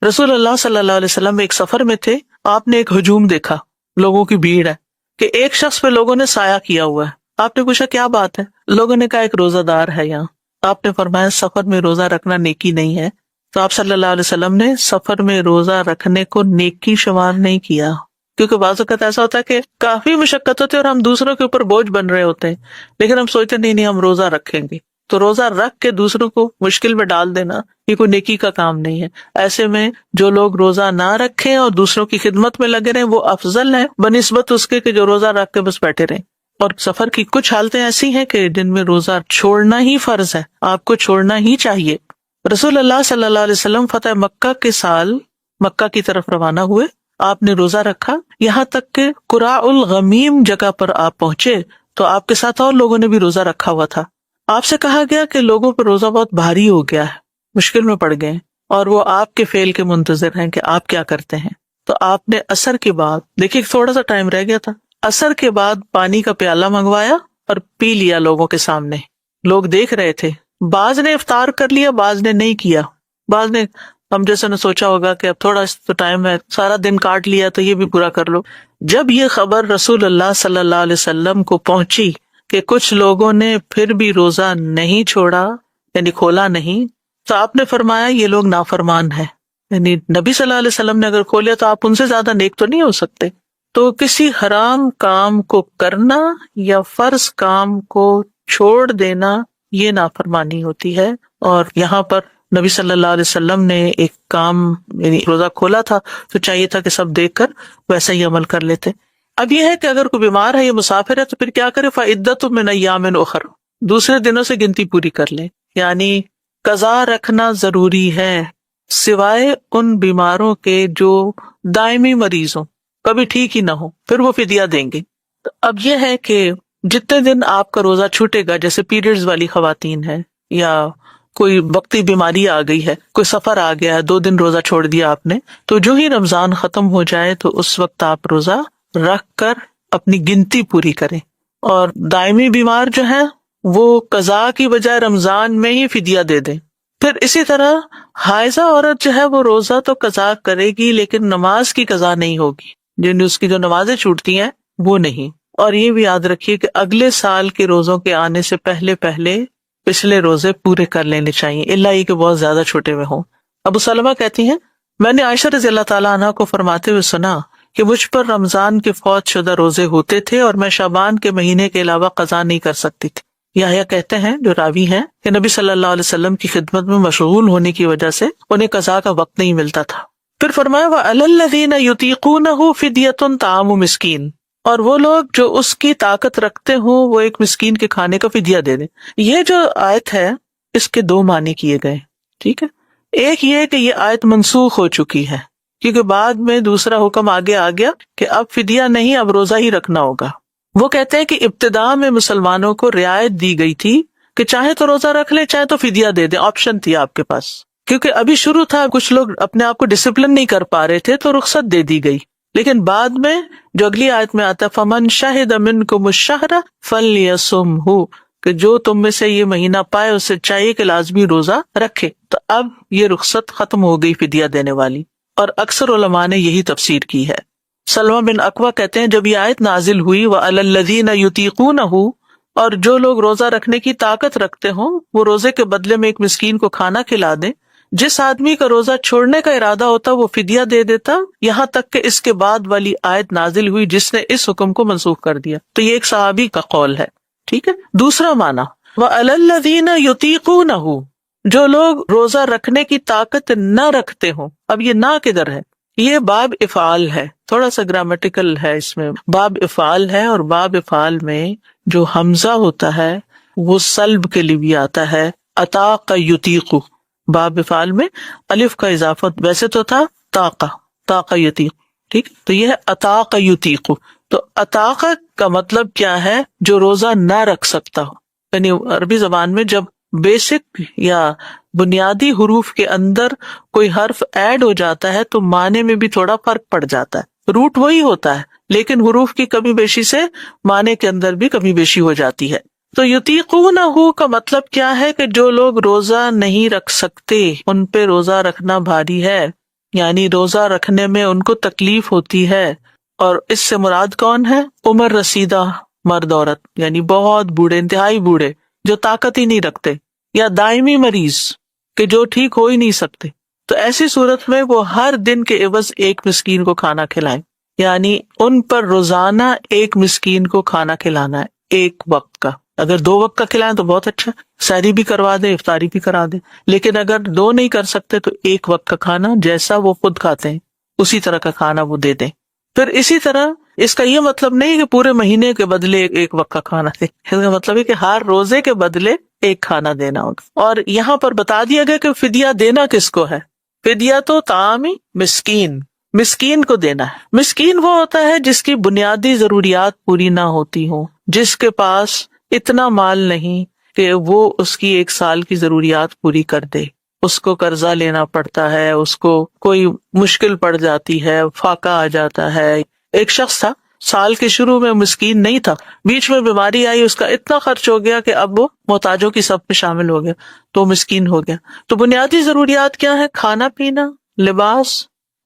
رسول اللہ صلی اللہ علیہ وسلم ایک سفر میں تھے، آپ نے ایک ہجوم دیکھا، لوگوں کی بھیڑ ہے کہ ایک شخص پہ لوگوں نے سایہ کیا ہوا ہے۔ آپ نے پوچھا کیا بات ہے؟ لوگوں نے کہا ایک روزہ دار ہے یہاں۔ آپ نے فرمایا سفر میں روزہ رکھنا نیکی نہیں ہے، تو آپ صلی اللہ علیہ وسلم نے سفر میں روزہ رکھنے کو نیکی شمار نہیں کیا، کیونکہ بعض اوقات ایسا ہوتا ہے کہ کافی مشقت ہوتی ہے اور ہم دوسروں کے اوپر بوجھ بن رہے ہوتے ہیں، لیکن ہم سوچتے نہیں ہم روزہ رکھیں گے، تو روزہ رکھ کے دوسروں کو مشکل میں ڈال دینا یہ کوئی نیکی کا کام نہیں ہے۔ ایسے میں جو لوگ روزہ نہ رکھیں اور دوسروں کی خدمت میں لگے رہیں وہ افضل ہے بنسبت اس کے کہ جو روزہ رکھ کے بس بیٹھے رہیں۔ اور سفر کی کچھ حالتیں ایسی ہیں کہ جن میں روزہ چھوڑنا ہی فرض ہے، آپ کو چھوڑنا ہی چاہیے۔ رسول اللہ صلی اللہ علیہ وسلم فتح مکہ کے سال مکہ کی طرف روانہ ہوئے، آپ نے روزہ رکھا، یہاں تک کہ قراء الغمیم جگہ پر آپ پہنچے تو آپ کے ساتھ اور لوگوں نے بھی روزہ رکھا ہوا تھا۔ آپ سے کہا گیا کہ لوگوں پہ روزہ بہت بھاری ہو گیا ہے، مشکل میں پڑ گئے، اور وہ آپ کے فعل کے منتظر ہیں کہ آپ کیا کرتے ہیں۔ تو آپ نے عصر کے بعد، دیکھیے تھوڑا سا ٹائم رہ گیا تھا، عصر کے بعد پانی کا پیالہ منگوایا اور پی لیا لوگوں کے سامنے، لوگ دیکھ رہے تھے، بعض نے افطار کر لیا، بعض نے نہیں کیا، بعض نے ہم جیسے نے سوچا ہوگا کہ اب تھوڑا تو ٹائم ہے، سارا دن کاٹ لیا تو یہ بھی پورا کر لو۔ جب یہ خبر رسول اللہ صلی اللہ علیہ وسلم کو پہنچی کہ کچھ لوگوں نے پھر بھی روزہ نہیں چھوڑا، یعنی کھولا نہیں، تو آپ نے فرمایا یہ لوگ نافرمان ہیں، یعنی نبی صلی اللہ علیہ وسلم نے اگر کھولیا تو آپ ان سے زیادہ نیک تو نہیں ہو سکتے۔ تو کسی حرام کام کو کرنا یا فرض کام کو چھوڑ دینا یہ نافرمانی ہوتی ہے، اور یہاں پر نبی صلی اللہ علیہ وسلم نے ایک کام یعنی روزہ کھولا تھا تو چاہیے تھا کہ سب دیکھ کر ویسا ہی عمل کر لیتے۔ اب یہ ہے کہ اگر کوئی بیمار ہے یا مسافر ہے تو پھر کیا کرے؟ فَعِدَّةٌ مِّنْ أَيَّامٍ أُخَرَ، دوسرے دنوں سے گنتی پوری کر لے، یعنی قضا رکھنا ضروری ہے سوائے ان بیماروں کے جو دائمی مریض ہوں، کبھی ٹھیک ہی نہ ہو، پھر وہ فدیہ دیں گے۔ تو اب یہ ہے کہ جتنے دن آپ کا روزہ چھوٹے گا، جیسے پیریڈز والی خواتین ہیں یا کوئی وقتی بیماری آ گئی ہے، کوئی سفر آ گیا ہے، 2 دن روزہ چھوڑ دیا آپ نے، تو جو ہی رمضان ختم ہو جائے تو اس وقت آپ روزہ رکھ کر اپنی گنتی پوری کریں، اور دائمی بیمار جو ہیں وہ قضا کی بجائے رمضان میں ہی فدیہ دے دیں۔ پھر اسی طرح حائضہ عورت جو ہے وہ روزہ تو قضا کرے گی لیکن نماز کی قضا نہیں ہوگی، جن اس کی جو نمازیں چھوٹتی ہیں وہ نہیں۔ اور یہ بھی یاد رکھیے کہ اگلے سال کے روزوں کے آنے سے پہلے پچھلے روزے پورے کر لینے چاہیے، الا یہ کہ بہت زیادہ چھوٹے ہوئے ہوں۔ ابو سلمہ کہتی ہیں میں نے عائشہ رضی اللہ تعالیٰ عنہ کو فرماتے ہوئے سنا کہ مجھ پر رمضان کے فوت شدہ روزے ہوتے تھے اور میں شعبان کے مہینے کے علاوہ قضا نہیں کر سکتی تھی۔ یحییٰ کہتے ہیں جو راوی ہیں کہ نبی صلی اللہ علیہ وسلم کی خدمت میں مشغول ہونے کی وجہ سے انہیں قضا کا وقت نہیں ملتا تھا۔ پھر فرمایا وَعَلَى الَّذِينَ يُطِيقُونَهُ فِدْيَةٌ طَعَامُ مِسْكِينٍ، اور وہ لوگ جو اس کی طاقت رکھتے ہوں وہ ایک مسکین کے کھانے کا فدیہ دے دیں۔ یہ جو آیت ہے اس کے 2 معنی کیے گئے، ٹھیک ہے۔ ایک یہ کہ یہ آیت منسوخ ہو چکی ہے کیونکہ بعد میں دوسرا حکم آگے آ گیا کہ اب فدیہ نہیں، اب روزہ ہی رکھنا ہوگا۔ وہ کہتے ہیں کہ ابتداء میں مسلمانوں کو رعایت دی گئی تھی کہ چاہے تو روزہ رکھ لیں چاہے تو فدیہ دے دیں، آپشن تھی آپ کے پاس، کیونکہ ابھی شروع تھا، کچھ لوگ اپنے آپ کو ڈسپلن نہیں کر پا رہے تھے تو رخصت دے دی گئی۔ لیکن بعد میں جو اگلی آیت میں آتا ہے فَمَنْ شَهِدَ مِنْكُمُ الشَّهْرَ فَلْيَصُمْهُ، کہ جو تم میں سے یہ مہینہ پائے اسے چاہیے کہ لازمی روزہ رکھے۔ تو اب یہ رخصت ختم ہو گئی فدیہ دینے والی، اور اکثر علماء نے یہی تفسیر کی ہے۔ سلمہ بن اکوع کہتے ہیں جب یہ آیت نازل ہوئی وَعَلَى الَّذِينَ يُطِيقُونَهُ، اور جو لوگ روزہ رکھنے کی طاقت رکھتے ہوں وہ روزے کے بدلے میں ایک مسکین کو کھانا کھلا دیں، جس آدمی کا روزہ چھوڑنے کا ارادہ ہوتا وہ فدیہ دے دیتا، یہاں تک کہ اس کے بعد والی آیت نازل ہوئی جس نے اس حکم کو منسوخ کر دیا۔ تو یہ ایک صحابی کا قول ہے، ٹھیک ہے۔ دوسرا معنی وَعَلَى الَّذِينَ يُطِيقُونَهُ، جو لوگ روزہ رکھنے کی طاقت نہ رکھتے ہوں. اب یہ نہ کدھر ہے؟ یہ باب افعال ہے، تھوڑا سا گرامٹیکل ہے اس میں. باب افعال ہے، اور باب افعال میں جو حمزہ ہوتا ہے وہ سلب کے لیے بھی آتا ہے. اطاق یطیق، باب افعال میں الف کا اضافہ ویسے تو تھا طاق یطیق، ٹھیک. تو یہ ہے اطاق یطیق. تو اطاق کا مطلب کیا ہے؟ جو روزہ نہ رکھ سکتا ہو. یعنی عربی زبان میں جب بیسک یا بنیادی حروف کے اندر کوئی حرف ایڈ ہو جاتا ہے تو معنی میں بھی تھوڑا فرق پڑ جاتا ہے. روٹ وہی ہوتا ہے لیکن حروف کی کمی بیشی سے معنی کے اندر بھی کمی بیشی ہو جاتی ہے. تو یطیقونہ کا مطلب کیا ہے کہ جو لوگ روزہ نہیں رکھ سکتے ان پہ روزہ رکھنا بھاری ہے، یعنی روزہ رکھنے میں ان کو تکلیف ہوتی ہے. اور اس سے مراد کون ہے؟ عمر رسیدہ مرد عورت، یعنی بہت بوڑھے، انتہائی بوڑھے جو طاقت ہی نہیں رکھتے، یا دائمی مریض کہ جو ٹھیک ہو ہی نہیں سکتے. تو ایسی صورت میں وہ ہر دن کے عوض ایک مسکین کو کھانا کھلائیں، یعنی ان پر روزانہ ایک مسکین کو کھانا کھلانا ہے ایک وقت کا. اگر 2 وقت کا کھلائیں تو بہت اچھا، سحری بھی کروا دیں، افطاری بھی کرا دیں. لیکن اگر 2 نہیں کر سکتے تو ایک وقت کا کھانا جیسا وہ خود کھاتے ہیں اسی طرح کا کھانا وہ دے دیں. پھر اسی طرح اس کا یہ مطلب نہیں کہ پورے مہینے کے بدلے ایک وقت کا کھانا دیں، اس کا مطلب ہے کہ ہر روزے کے بدلے ایک کھانا دینا ہوگا. اور یہاں پر بتا دیا گیا کہ فدیہ دینا کس کو ہے. فدیہ تو طعام مسکین کو دینا ہے. مسکین وہ ہوتا ہے جس کی بنیادی ضروریات پوری نہ ہوتی ہوں، جس کے پاس اتنا مال نہیں کہ وہ اس کی 1 سال کی ضروریات پوری کر دے. اس کو قرضہ لینا پڑتا ہے، اس کو کوئی مشکل پڑ جاتی ہے، فاقہ آ جاتا ہے. ایک شخص تھا، سال کے شروع میں مسکین نہیں تھا، بیچ میں بیماری آئی، اس کا اتنا خرچ ہو گیا کہ اب وہ محتاجوں کی صف میں شامل ہو گیا تو مسکین ہو گیا. تو بنیادی ضروریات کیا ہے؟ کھانا پینا، لباس،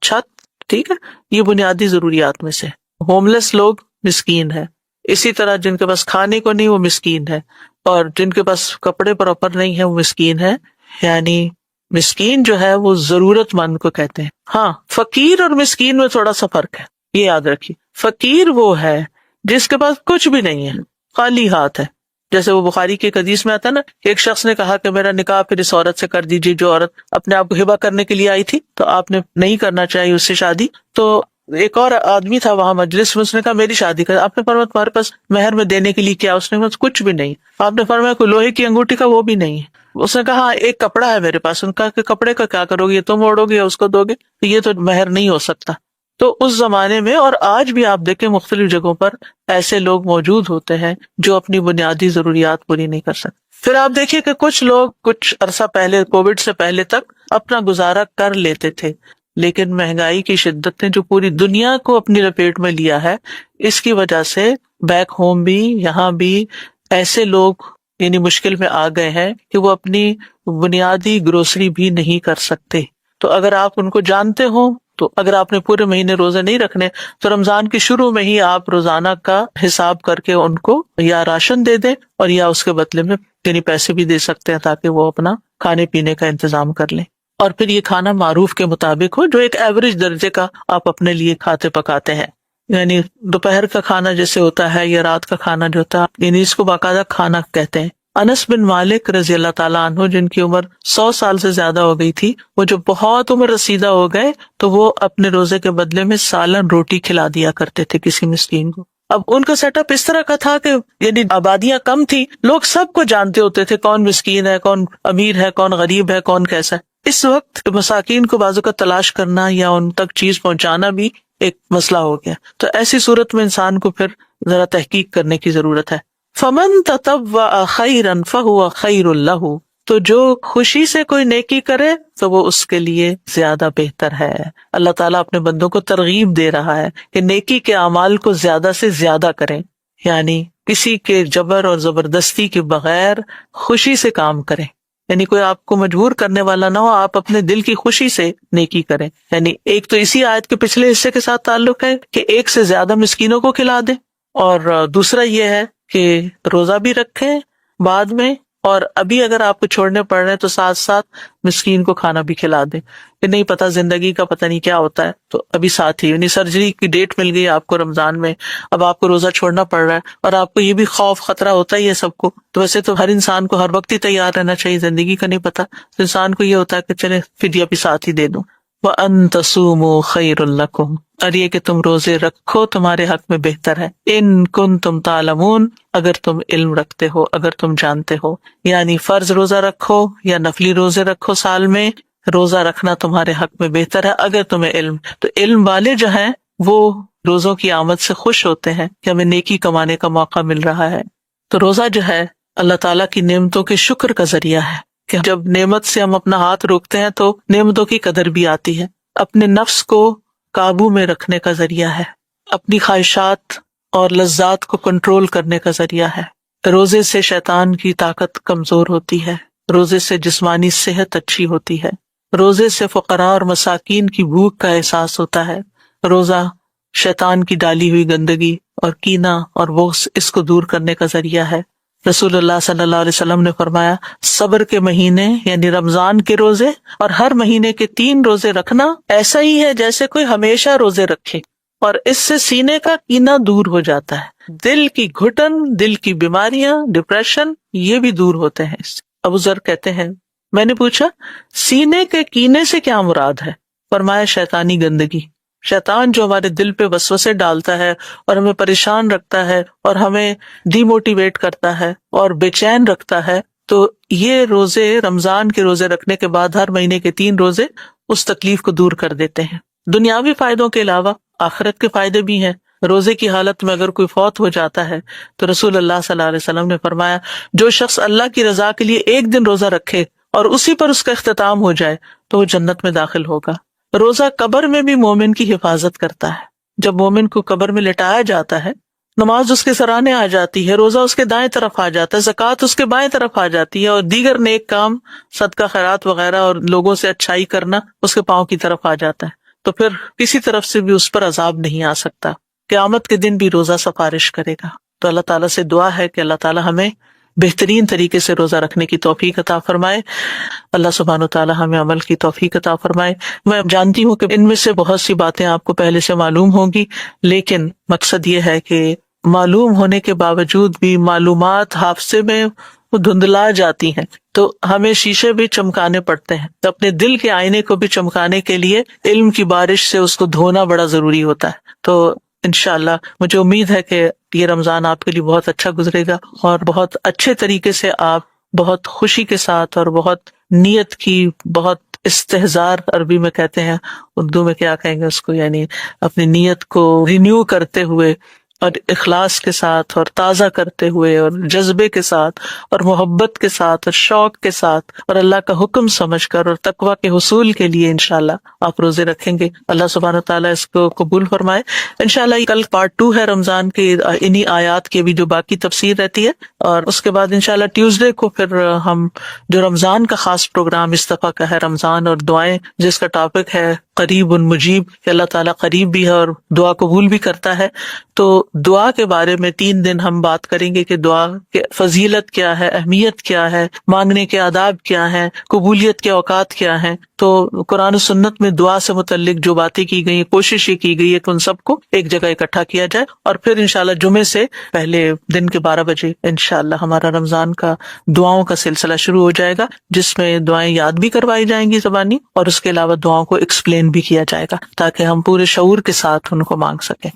چھت، ٹھیک ہے، یہ بنیادی ضروریات میں سے. ہوم لیس لوگ مسکین ہے. اسی طرح جن کے پاس کھانے کو نہیں وہ مسکین ہے، اور جن کے پاس کپڑے پراپر نہیں ہے وہ مسکین ہے. یعنی مسکین جو ہے وہ ضرورت مند کو کہتے ہیں. ہاں، فقیر اور مسکین میں تھوڑا سا فرق ہے، یہ یاد رکھیے. فقیر وہ ہے جس کے پاس کچھ بھی نہیں ہے، خالی ہاتھ ہے. جیسے وہ بخاری کے حدیث میں آتا ہے نا، ایک شخص نے کہا کہ میرا نکاح پھر اس عورت سے کر دیجیے جو عورت اپنے آپ کو ہبہ کرنے کے لیے آئی تھی، تو آپ نے نہیں کرنا چاہیے اس سے شادی. تو ایک اور آدمی تھا وہاں مجلس میں، اس نے کہا میری شادی کر. آپ نے فرمایا تمہارے پاس مہر میں دینے کے لیے کیا؟ اس نے کہا کچھ بھی نہیں. آپ نے فرمایا کوئی لوہے کی انگوٹھی کا؟ وہ بھی نہیں. اس نے کہا ایک کپڑا ہے میرے پاس. ان کا کہ کپڑے کا کیا کرو گے؟ یہ تم اوڑو گے یا اس کو دو گے؟ یہ تو مہر نہیں ہو سکتا. تو اس زمانے میں اور آج بھی آپ دیکھیں مختلف جگہوں پر ایسے لوگ موجود ہوتے ہیں جو اپنی بنیادی ضروریات پوری نہیں کر سکتے. پھر آپ دیکھیے کہ کچھ لوگ کچھ عرصہ پہلے، کووڈ سے پہلے تک اپنا گزارا کر لیتے تھے، لیکن مہنگائی کی شدت نے جو پوری دنیا کو اپنی لپیٹ میں لیا ہے، اس کی وجہ سے بیک ہوم بھی، یہاں بھی ایسے لوگ یعنی مشکل میں آ گئے ہیں کہ وہ اپنی بنیادی گروسری بھی نہیں کر سکتے. تو اگر آپ ان کو جانتے ہو تو اگر آپ نے پورے مہینے روزے نہیں رکھنے تو رمضان کے شروع میں ہی آپ روزانہ کا حساب کر کے ان کو یا راشن دے دیں اور یا اس کے بدلے میں یعنی پیسے بھی دے سکتے ہیں تاکہ وہ اپنا کھانے پینے کا انتظام کر لیں. اور پھر یہ کھانا معروف کے مطابق ہو، جو ایک ایوریج درجے کا آپ اپنے لیے کھاتے پکاتے ہیں. یعنی دوپہر کا کھانا جیسے ہوتا ہے یا رات کا کھانا جو ہوتا ہے، یعنی اس کو باقاعدہ کھانا کہتے ہیں. انس بن مالک رضی اللہ تعالیٰ عنہ جن کی عمر 100 سال سے زیادہ ہو گئی تھی، وہ جو بہت عمر رسیدہ ہو گئے تو وہ اپنے روزے کے بدلے میں سالن روٹی کھلا دیا کرتے تھے کسی مسکین کو. اب ان کا سیٹ اپ اس طرح کا تھا کہ یعنی آبادیاں کم تھی، لوگ سب کو جانتے ہوتے تھے کون مسکین ہے، کون امیر ہے، کون غریب ہے، کون کیسا ہے. اس وقت مساکین کو بازو کا تلاش کرنا یا ان تک چیز پہنچانا بھی ایک مسئلہ ہو گیا. تو ایسی صورت میں انسان کو پھر ذرا تحقیق کرنے کی ضرورت ہے. فمن تطوع خیرا فہو خیر لہ، تو جو خوشی سے کوئی نیکی کرے تو وہ اس کے لیے زیادہ بہتر ہے. اللہ تعالیٰ اپنے بندوں کو ترغیب دے رہا ہے کہ نیکی کے اعمال کو زیادہ سے زیادہ کریں، یعنی کسی کے جبر اور زبردستی کے بغیر خوشی سے کام کریں. یعنی کوئی آپ کو مجبور کرنے والا نہ ہو، آپ اپنے دل کی خوشی سے نیکی کریں. یعنی ایک تو اسی آیت کے پچھلے حصے کے ساتھ تعلق ہے کہ 1 سے زیادہ مسکینوں کو کھلا دیں، اور دوسرا یہ ہے کہ روزہ بھی رکھیں بعد میں اور ابھی اگر آپ کو چھوڑنے پڑ رہے ہیں تو ساتھ ساتھ مسکین کو کھانا بھی کھلا دیں، کہ نہیں پتا زندگی کا پتہ نہیں کیا ہوتا ہے، تو ابھی ساتھ ہی یعنی سرجری کی ڈیٹ مل گئی آپ کو رمضان میں، اب آپ کو روزہ چھوڑنا پڑ رہا ہے اور آپ کو یہ بھی خوف خطرہ ہوتا ہی ہے سب کو، تو ویسے تو ہر انسان کو ہر وقت ہی تیار رہنا چاہیے، زندگی کا نہیں پتا، تو انسان کو یہ ہوتا ہے کہ چلے فدیہ بھی ساتھ ہی دے دوں۔ وَأَن تَصُومُوا خَيْرٌ لَكُمْ، اور یہ کہ تم روزے رکھو تمہارے حق میں بہتر ہے، ان کنتم تعلمون، اگر تم علم رکھتے ہو، اگر تم جانتے ہو، یعنی فرض روزہ رکھو یا نفلی روزے رکھو سال میں، روزہ رکھنا تمہارے حق میں بہتر ہے اگر تمہیں علم، تو علم والے جو ہیں وہ روزوں کی آمد سے خوش ہوتے ہیں کہ ہمیں نیکی کمانے کا موقع مل رہا ہے۔ تو روزہ جو ہے اللہ تعالیٰ کی نعمتوں کے شکر کا ذریعہ ہے، کہ جب نعمت سے ہم اپنا ہاتھ روکتے ہیں تو نعمتوں کی قدر بھی آتی ہے، اپنے نفس کو قابو میں رکھنے کا ذریعہ ہے، اپنی خواہشات اور لذات کو کنٹرول کرنے کا ذریعہ ہے۔ روزے سے شیطان کی طاقت کمزور ہوتی ہے، روزے سے جسمانی صحت اچھی ہوتی ہے، روزے سے فقراء اور مساکین کی بھوک کا احساس ہوتا ہے، روزہ شیطان کی ڈالی ہوئی گندگی اور کینہ اور بغض اس کو دور کرنے کا ذریعہ ہے۔ رسول اللہ صلی اللہ علیہ وسلم نے فرمایا، صبر کے مہینے یعنی رمضان کے روزے اور ہر مہینے کے 3 روزے رکھنا ایسا ہی ہے جیسے کوئی ہمیشہ روزے رکھے، اور اس سے سینے کا کینہ دور ہو جاتا ہے، دل کی گھٹن، دل کی بیماریاں، ڈپریشن، یہ بھی دور ہوتے ہیں اس سے۔ ابو ذر کہتے ہیں میں نے پوچھا سینے کے کینے سے کیا مراد ہے؟ فرمایا شیطانی گندگی، شیطان جو ہمارے دل پہ وسوسے ڈالتا ہے اور ہمیں پریشان رکھتا ہے اور ہمیں ڈی موٹیویٹ کرتا ہے اور بے چین رکھتا ہے، تو یہ روزے رمضان کے روزے رکھنے کے بعد ہر مہینے کے 3 روزے اس تکلیف کو دور کر دیتے ہیں۔ دنیاوی فائدوں کے علاوہ آخرت کے فائدے بھی ہیں۔ روزے کی حالت میں اگر کوئی فوت ہو جاتا ہے تو رسول اللہ صلی اللہ علیہ وسلم نے فرمایا جو شخص اللہ کی رضا کے لیے 1 دن روزہ رکھے اور اسی پر اس کا اختتام ہو جائے تو وہ جنت میں داخل ہوگا۔ روزہ قبر میں بھی مومن کی حفاظت کرتا ہے، جب مومن کو قبر میں لٹایا جاتا ہے، نماز اس کے سرانے آ جاتی ہے، روزہ اس کے دائیں طرف آ جاتا ہے، زکوٰۃ اس کے بائیں طرف آ جاتی ہے، اور دیگر نیک کام صدقہ خیرات وغیرہ اور لوگوں سے اچھائی کرنا اس کے پاؤں کی طرف آ جاتا ہے، تو پھر کسی طرف سے بھی اس پر عذاب نہیں آ سکتا۔ قیامت کے دن بھی روزہ سفارش کرے گا۔ تو اللہ تعالیٰ سے دعا ہے کہ اللہ تعالیٰ ہمیں بہترین طریقے سے روزہ رکھنے کی توفیق عطا فرمائے، اللہ سبحانہ وتعالیٰ ہمیں عمل کی توفیق عطا فرمائے۔ میں جانتی ہوں کہ ان میں سے بہت سی باتیں آپ کو پہلے سے معلوم ہوں گی، لیکن مقصد یہ ہے کہ معلوم ہونے کے باوجود بھی معلومات حافظے میں دھندلا جاتی ہیں، تو ہمیں شیشے بھی چمکانے پڑتے ہیں، تو اپنے دل کے آئینے کو بھی چمکانے کے لیے علم کی بارش سے اس کو دھونا بڑا ضروری ہوتا ہے۔ تو انشاءاللہ مجھے امید ہے کہ یہ رمضان آپ کے لیے بہت اچھا گزرے گا اور بہت اچھے طریقے سے آپ بہت خوشی کے ساتھ اور بہت نیت کی، بہت استحضار عربی میں کہتے ہیں، اردو میں کیا کہیں گے اس کو، یعنی اپنی نیت کو رینیو کرتے ہوئے اور اخلاص کے ساتھ اور تازہ کرتے ہوئے اور جذبے کے ساتھ اور محبت کے ساتھ اور شوق کے ساتھ اور اللہ کا حکم سمجھ کر اور تقویٰ کے حصول کے لیے انشاءاللہ آپ روزے رکھیں گے۔ اللہ سبحانہ تعالیٰ اس کو قبول فرمائے۔ انشاءاللہ کل پارٹ 2 ہے رمضان کے، انہی آیات کی بھی جو باقی تفسیر رہتی ہے، اور اس کے بعد انشاءاللہ ٹیوزڈے کو پھر ہم جو رمضان کا خاص پروگرام اس دفعہ کا ہے رمضان اور دعائیں، جس کا ٹاپک ہے قریب مجیب، کہ اللہ تعالیٰ قریب بھی ہے اور دعا قبول بھی کرتا ہے، تو دعا کے بارے میں 3 دن ہم بات کریں گے کہ دعا کی فضیلت کیا ہے، اہمیت کیا ہے، مانگنے کے آداب کیا ہیں، قبولیت کے اوقات کیا ہیں۔ تو قرآن و سنت میں دعا سے متعلق جو باتیں کی گئی، کوشش یہ کی گئی ہے کہ ان سب کو ایک جگہ اکٹھا کیا جائے، اور پھر انشاءاللہ جمعے سے پہلے دن کے 12 بجے انشاءاللہ ہمارا رمضان کا دعاؤں کا سلسلہ شروع ہو جائے گا، جس میں دعائیں یاد بھی کروائی جائیں گی زبانی، اور اس کے علاوہ دعاؤں کو ایکسپلین بھی کیا جائے گا تاکہ ہم پورے شعور کے ساتھ ان کو مانگ سکیں۔